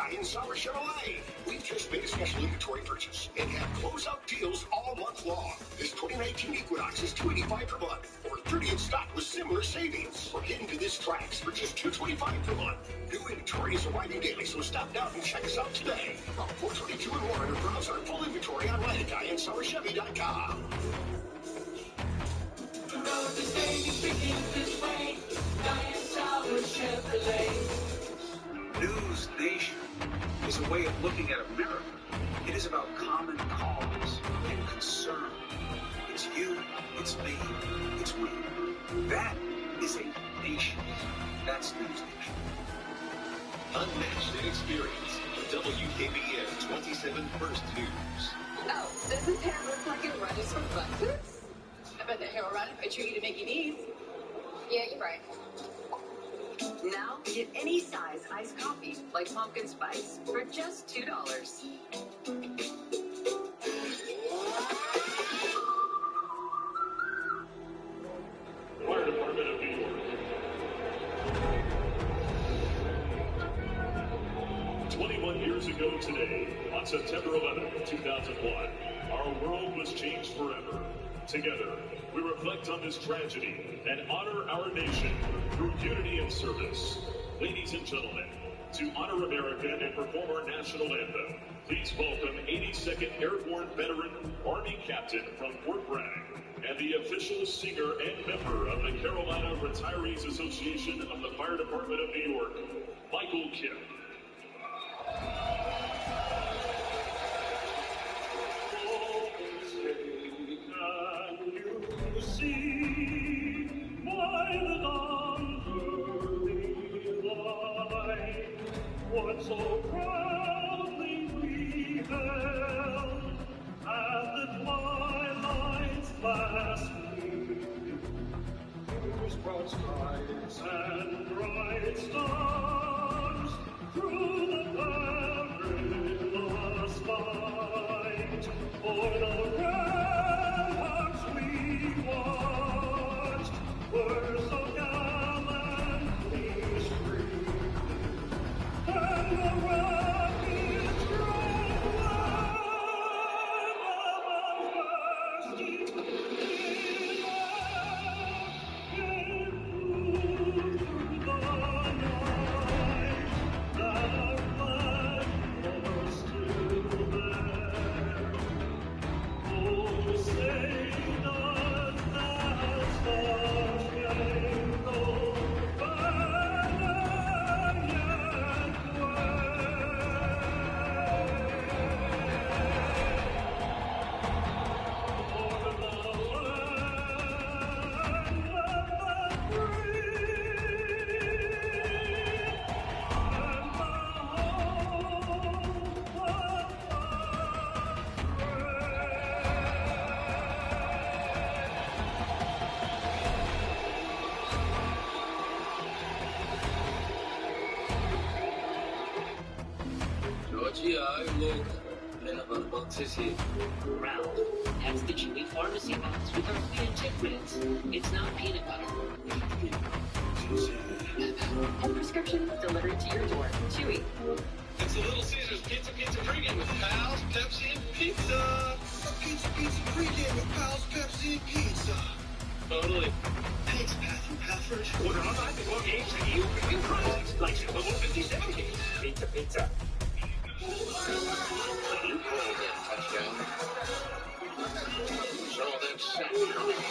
Guy in Summer Chevrolet. We've just made a special inventory purchase and have closeout deals all month long. This 2019 Equinox is $285 per month. Over 30 in stock with similar savings. Or get into this Trax for just $225 per month. New inventory is arriving daily, so stop down and check us out today. From 422 and more, or browse our full inventory online at GuyInSummerChevy.com. The road to savings begins this way. Guy in Summer Chevrolet. News Nation is a way of looking at America. It is about common cause and concern. It's you, it's me, it's we. That is a nation. That's News Nation. Unmatched in experience. WKBN 27 First News. Oh, does his hair look like it runs from buttons? I bet the hair will run if I treat you to Mickey D's. Yeah, you're right. Now get any size iced coffee like pumpkin spice for just $2. Fire Department of New York. 21 years ago today, on September 11, 2001, our world was changed forever. Together, we reflect on this tragedy and honor our nation through unity and service. Ladies and gentlemen, to honor America and perform our national anthem, please welcome 82nd Airborne Veteran Army Captain from Fort Bragg and the official singer and member of the Carolina Retirees Association of the Fire Department of New York, Michael Kipp. What so proudly we held at the twilight's last gleam, whose broad skies and bright stars through the perilous fight for the ramparts we watched were so gallantly streamed. And the rockets rolled and bursting in air, yet flew through the night. That our flag was still there. Oh, say does that star-spangled banner yet Georgia, look. Minimum box is here. Round. That's the Chewy Pharmacy box with our free tip minutes. It's not peanut butter. And prescription delivered to your door. Chewy. It's a Little Caesars Pizza pregame with Pals, Pepsi, and pizza. Pizza pregame with Pals, Pepsi, and pizza. Totally. Thanks, Matthew Pafford. Order online before games and you preview prizes like Super Bowl 57 games. Pizza. You called that touchdown. Saw that sack coming.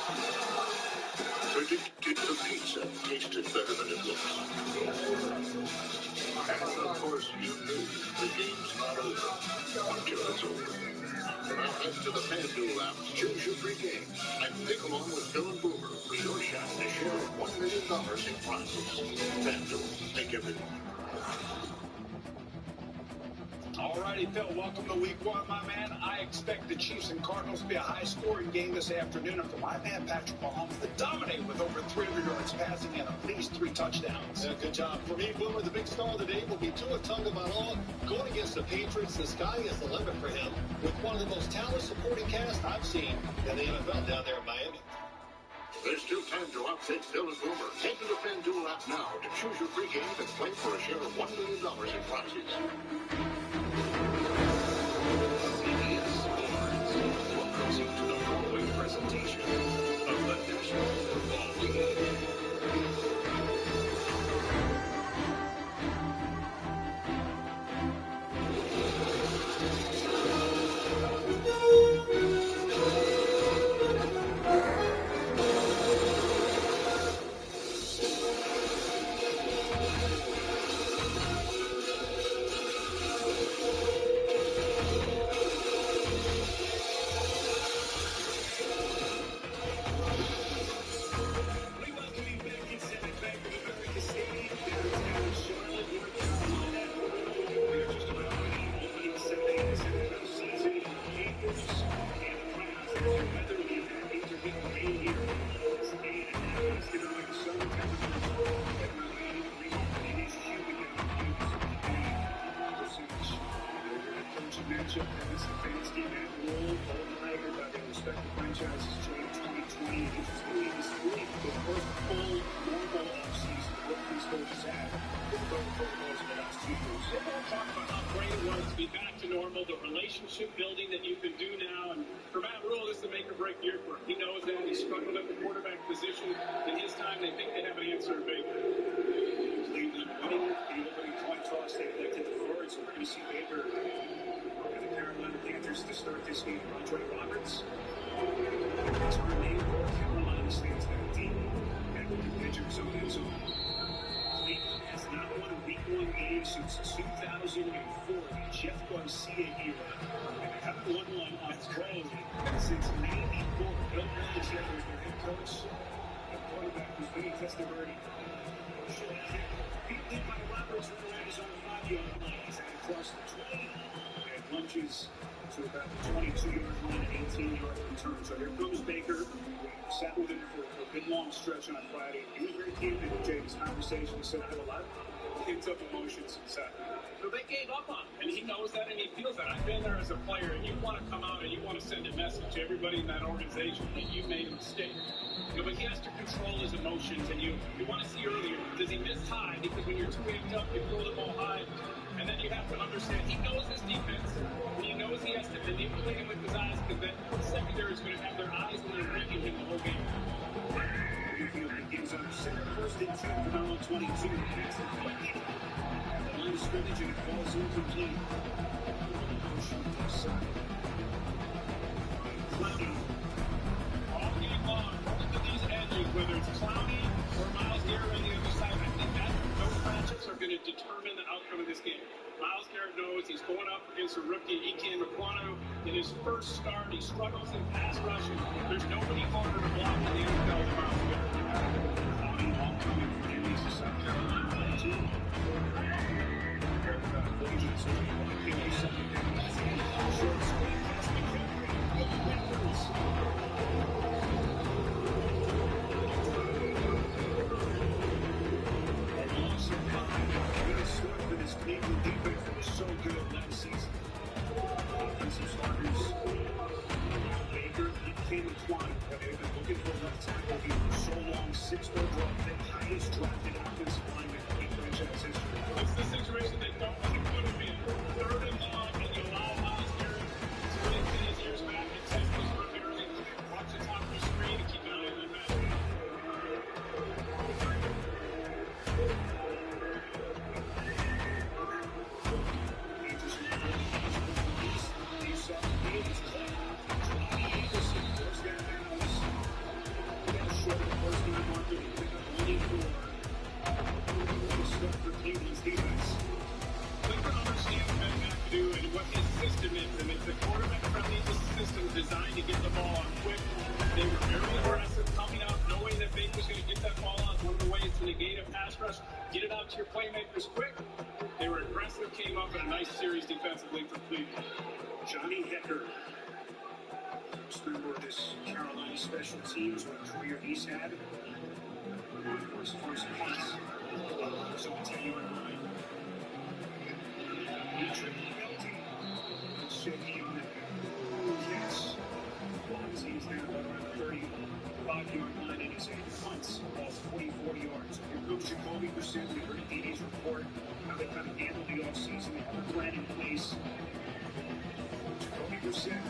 Predicted the pizza tasted better than it looks. And of course you knew the game's not over until it's over. Now head to the FanDuel app, choose your free game, and pick along with Phil and Boomer for your shot to share $1 million in prizes. FanDuel, make every moment. Alrighty, Phil, welcome to week one, my man. I expect the Chiefs and Cardinals to be a high-scoring game this afternoon. And for my man, Patrick Mahomes, to dominate with over 300 yards passing and at least 3 touchdowns. Yeah, good job. For me, Boomer, the big star of the day will be Tua Tagovailoa going against the Patriots. The sky is the limit for him with one of the most talented supporting cast I've seen in the NFL down there in Miami. There's still time to offset Stella's rumor. Head to the FanDuel app now to choose your free game and play for a share of $1 million in prizes. CBS Sports welcomes you to the following presentation of the National Football League. Matchup that this advanced in that role, all hired by their respective franchises during 2020. Interestingly, this is really the first full normal offseason that these coaches had with the COVID protocols in the last 2 years. They all talk about how great it was to be back to normal, the relationship building that you can do now. And for Matt Rule, this is a make or break year for him. He knows that. He struggled at the quarterback position. In his time, they think they have an answer in Baker. Cleveland winning the opening coin toss. They elected the Florida, so we're going to see Baker and the Carolina Panthers to start this game. Andre Roberts. That's our name. Carolina stands down deep. And with the pitcher, so Cleveland has not won a week 1 game since 2004, the Jeff Garcia era. And they haven't won one on the road since 94. Bill Belichick was their head coach. The quarterback was Vinny Testaverde. Short kick. Beat in by Roberts from around his own 5-yard line. He's at across the 20 and lunges to about the 22-yard line and 18-yard return. So here comes Baker. We sat with him for a good long stretch on Friday. He was very candid with Jay's conversation. He said, I have a lot of pent up emotions inside. So they gave up on him, and he knows that, and he feels that. I've been there as a player, and you want to come out and you want to send a message to everybody in that organization that you made a mistake. You know, but he has to control his emotions, and you want to see earlier, does he miss high? Because when you're too amped up, you throw the ball high, and then you have to understand, he knows his defense, and he knows he has to manipulate him with his eyes, because then the secondary is going to have their eyes and they're reading him the whole game. Game's on center, 1st and 10 for now on 22. Pass it quick. The line of scrimmage, and it falls incomplete. Motion left side. Clowney. All game long, both of these edges, whether it's Clowney or Myles Garrett on the other side, I think that those matchups are going to determine the outcome of this game. Myles Garrett knows he's going up against a rookie, Ike Mekwonu. In his first start, he struggles in pass rush, and there's nobody harder to block in the NFL than Myles Garrett. Clowney all coming from the East of South Carolina, 2. Allegiance, give me something down. Short screen, pass McHenry. Rivers. This Cleveland defense that was so good last season. Offensive starters, Baker, Ike Mekwonu. They've been looking for a left tackle here for so long. 6th overall, the highest drafted offensive lineman in franchise history. It's the situation they don't want to put him in. 3rd and long, and you allow Myles Garrett to win 10 years back and Texas primarily. Watch the top of the screen and keep an eye on that matchup. Designed to get the ball out quick. They were very aggressive coming out, knowing that Baker's going to get that ball out. One of the ways to negate a pass rush, get it out to your playmakers quick. They were aggressive, came up in a nice series defensively for Cleveland. Johnny Hecker, member of this Carolina special teams, what a career he's had. First pass, so 10-yard line. Shaky on that catch. He's down around the 35-yard line, and he's 8 punts, almost 44 yards. Here comes Jacoby Brissett. We heard Dini's report how they kind of handled the offseason. They have a plan in place. Jacoby Brissett,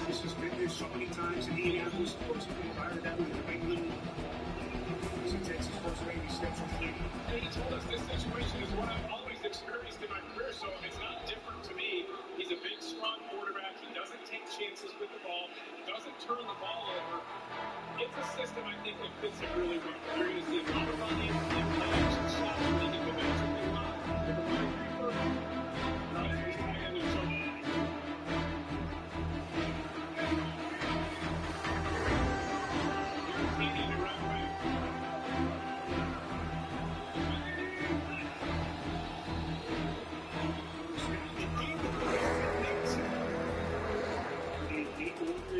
this has been there so many times. Indianapolis supposedly hired out in New England. As he takes his first baby steps with Cleveland. And he told us this situation is what I've always experienced in my career, so it's not different to me. He's a big, strong quarterback. He doesn't take chances with the ball. He doesn't turn the ball over. It's a system I think that fits him really well. You're going to see a lot of running and play-action shots where he can go back to the line. With a wide receiver, right at his high end of zone. Here's Dini to run back.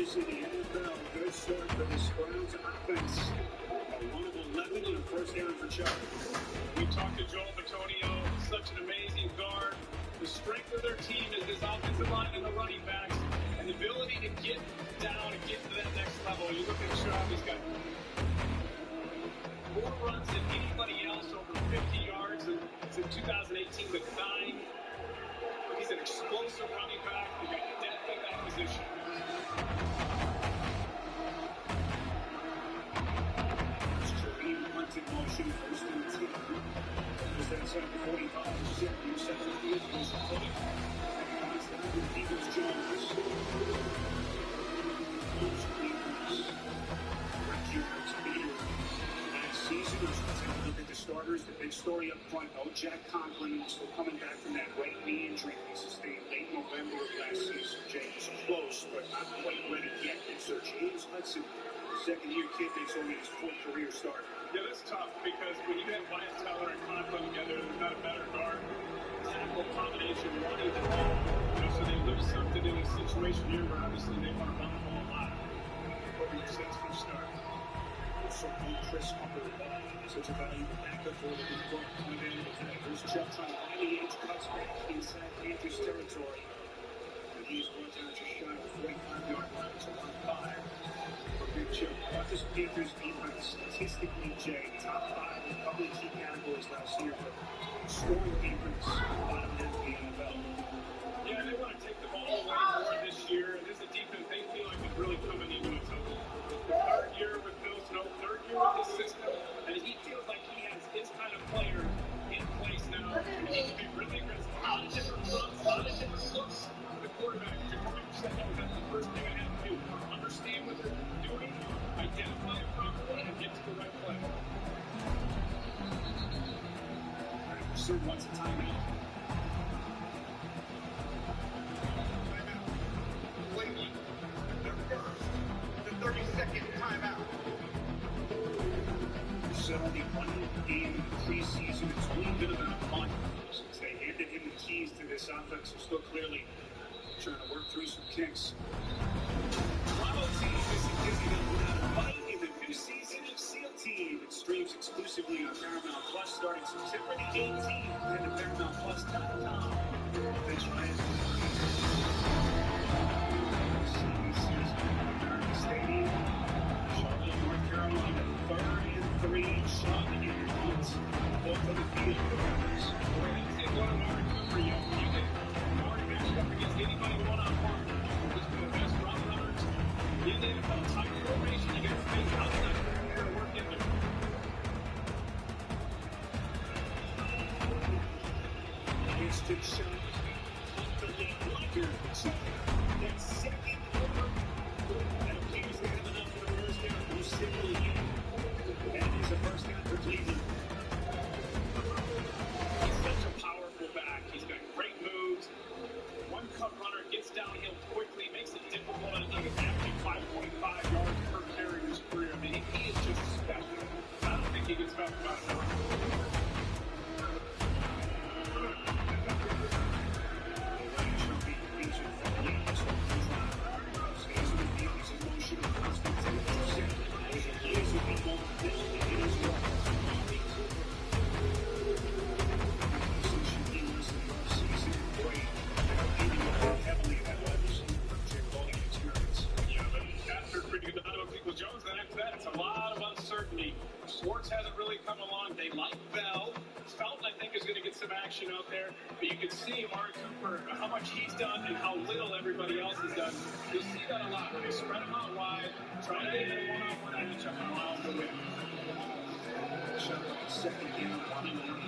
In the NFL, good start for this Browns offense. A 1 of 11 and a first down for Chuck. We talked to Joel Bitonio, such an amazing guard. The strength of their team is this offensive line and the running backs, and the ability to get down and get to that next level. You look at Shaw, he's got more runs than anybody else over 50 yards since 2018 with 9. He's an explosive running back. He's got depth at that position. In motion, first and 10. Just outside the 45, set near center field, goes to Cody. Pass down to Eagles Jones. Those Eagles. Records leader last season. As we take a look at the starters, the big story up front, Jack Conklin still coming back from that right knee injury he sustained late November of last season. Jay was close, but not quite ready yet. And so James Hudson, second-year kid, makes only his 4th career start. Yeah, that's tough because when you have Wyatt Teller and Conklin together, there's not a better guard. Tackle combination, running the ball. So they lose something in a situation here where obviously they want to run the ball a lot. Over your safety start. Also, Chris Humber, such a valuable backup for the ball coming in. There's Chuck trying to find the edge, cuts back inside Panthers territory. And he's going down just shy of the 45-yard line to 1-5. This Panthers defense, statistically, Jay, top 5 in a couple of key categories last year, but scoring defense, bottom end of the NFL. Yeah, they want to take the ball away more this year, and this is a defense they feel like is really coming into its own. The 3rd year with Bill Snow, 3rd year with this system, and he feels like he has his kind of player in place now, and he can be really aggressive. A lot of different runs, a lot of different looks for the quarterback. Jacoby Brissett knows that's the first thing I have to do. Understand what they're doing, identify it properly, and get to the right play. Sir wants a timeout. Cleveland, their first, the 32nd timeout. So only 1 game in the preseason. It's only been about a month since they handed him the keys to this offense. They're still clearly trying to work through some kinks. Bravo Team is giving up without a fight in the new season of SEAL Team. It streams exclusively on Paramount Plus starting September the 18th. Head to ParamountPlus.com. Thanks, Ryan. American Stadium, Charlotte, North Carolina, 3rd and 3. Sean and your points, both on the field. We're going to take one of our recovery. You can already match up against anybody one-on-one. Who's been the best route runners in the NFL. Tight formation, you got to face outside to work in there. Instant shot. The lead blocker. That second quarter. That appears to have enough for the first down. No signal yet. That is a first down for Cleveland. He's such a powerful back. He's got great moves. One cut runner gets downhill quickly, makes it difficult. I think it's averaging 5.5 yards per carry in his career. I mean, he is just special. I don't think he gets talked about enough. action out there. But you can see Amari Cooper, how much he's done and how little everybody else has done. You'll see that a lot when they spread them out wide, try to get them one-on-one at each other and allow them to win. Shot on the second down, 1-1.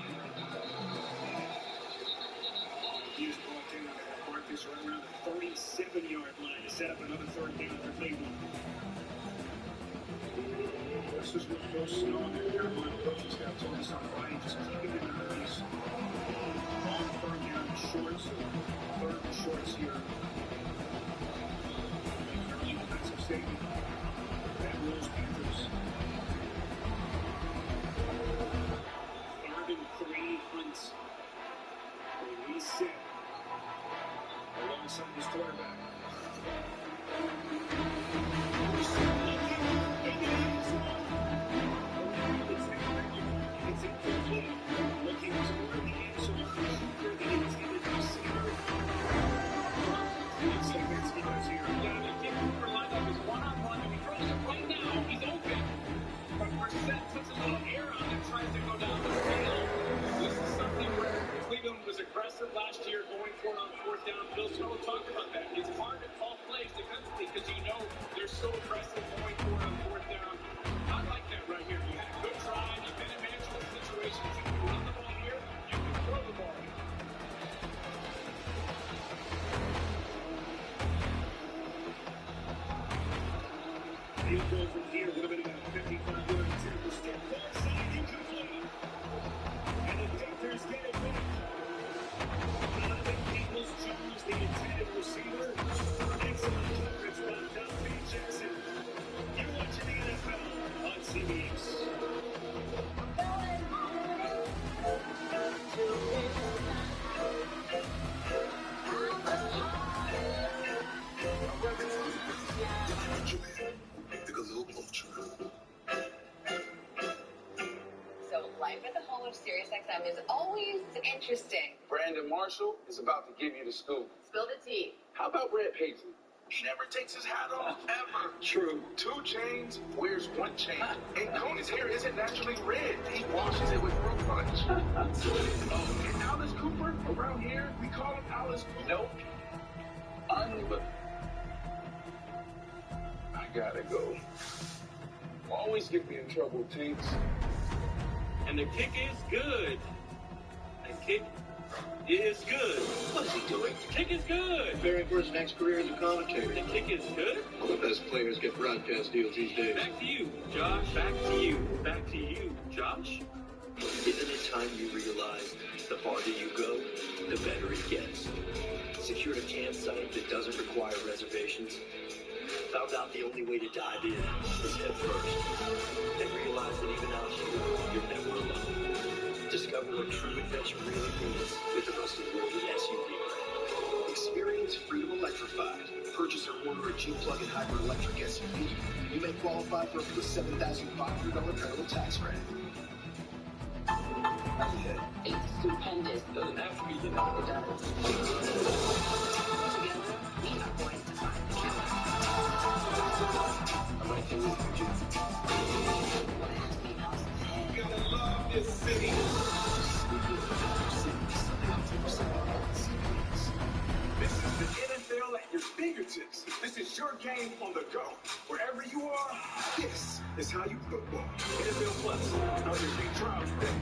Hughes brought in on that Marcus right around the 37-yard line to set up another third down for Cleveland. This is what Phil Snow and the Carolina coaching staff told us on Friday. Just keep it in these long third down shorts, third and shorts here. Early defensive statement. That rules Panthers. 3rd and 3 Hunts. A reset alongside his quarterback. It's incomplete. Looking toward the end zone. Where the intended receiver. Let's see what he does here. Yeah, the kick Cooper lined up is one-on-one. If he throws it right now, he's open. But Brissett puts a little air on it, tries to go down the field. This is something where Cleveland was aggressive last year, going for it on 4th down. Phil Snow talked about that. It's hard to call plays defensively because you know they're so aggressive going for it on 4th down. I like that right here. You had a good try. You've been in management situations. You can run the ball here. You can throw the ball here. Field goal from here would have been about 55-yard attempt. Still far side incomplete. And the Panthers get it back. Donovan Peoples-Jones, the intended receiver. Excellent coverage by Donovan Jackson. You're watching the NFL on CBS. So life at the home of SiriusXM is always interesting. Brandon Marshall is about to give you the scoop. Spill the tea. How about Red Paisley? He never takes his hat off, ever. True. 2 Chainz wears 1 chain. And Cody's hair isn't naturally red. He washes it with fruit punch. Oh, and Alice Cooper, around here, we call him Alice Cooper. Nope. I gotta go. Always get me in trouble, Tinks. And the kick is good. The kick is good. What is he doing? The kick is good. Preparing for his next career as a commentator. The kick is good. All the best players get broadcast deals these days. Back to you, Josh. Back to you. Back to you, Josh. Isn't it time you realize the farther you go, the better it gets? Secured a campsite that doesn't require reservations. Found out the only way to dive in is head first. And realize that even out here, you're never alone. Discover what true adventure really means with the most awarded SUV brand. Experience freedom electrified. Purchase or order a Jeep plug-in hybrid electric SUV. You may qualify for up to a $7,500 federal tax credit. It's stupendous. Doesn't have to be denied. It does. Together, we are going to find the killer. I'm right there with you, You gotta love this city. This is the NFL at your fingertips. This is your game on the go. Wherever you are, this is how you football. NFL Plus, out your free trial today.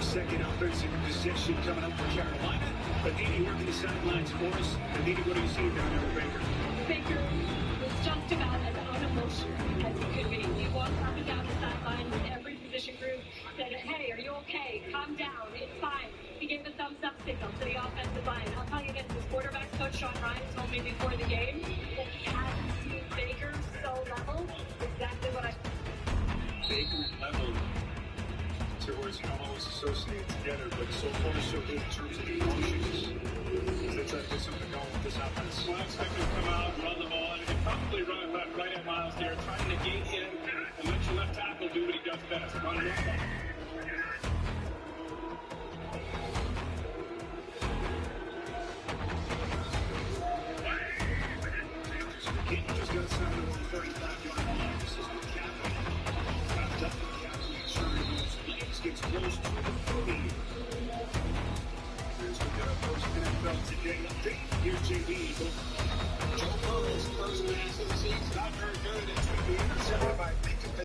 Second offensive possession coming up for Carolina. Aditi working the sidelines for us. Aditi, what do you see down there with Baker? Baker was just about as unemotional as he could be. He walked up and down the sideline with every position group, said, hey, are you okay? Calm down. It's fine. He gave a thumbs-up signal to the offensive line. I'll tell you this, his quarterback's coach, Sean Ryan, told me before the game that he hasn't seen Baker so level. Exactly what I... Baker level to words you don't always associate together, but so far so good in terms of emotions. They try to get something going with this offense. Well, I expect him to come out, run the ball, and probably run it back right at Miles there, trying to negate him and let your left tackle do what he does best, run the ball. Just got signed over the 35-yard line. This is McCaffrey. Up goes to the podium. As we get our first NFL Today update, here's JB. Joe Burrow's first pass of the season, not very good. It's going to be intercepted by Big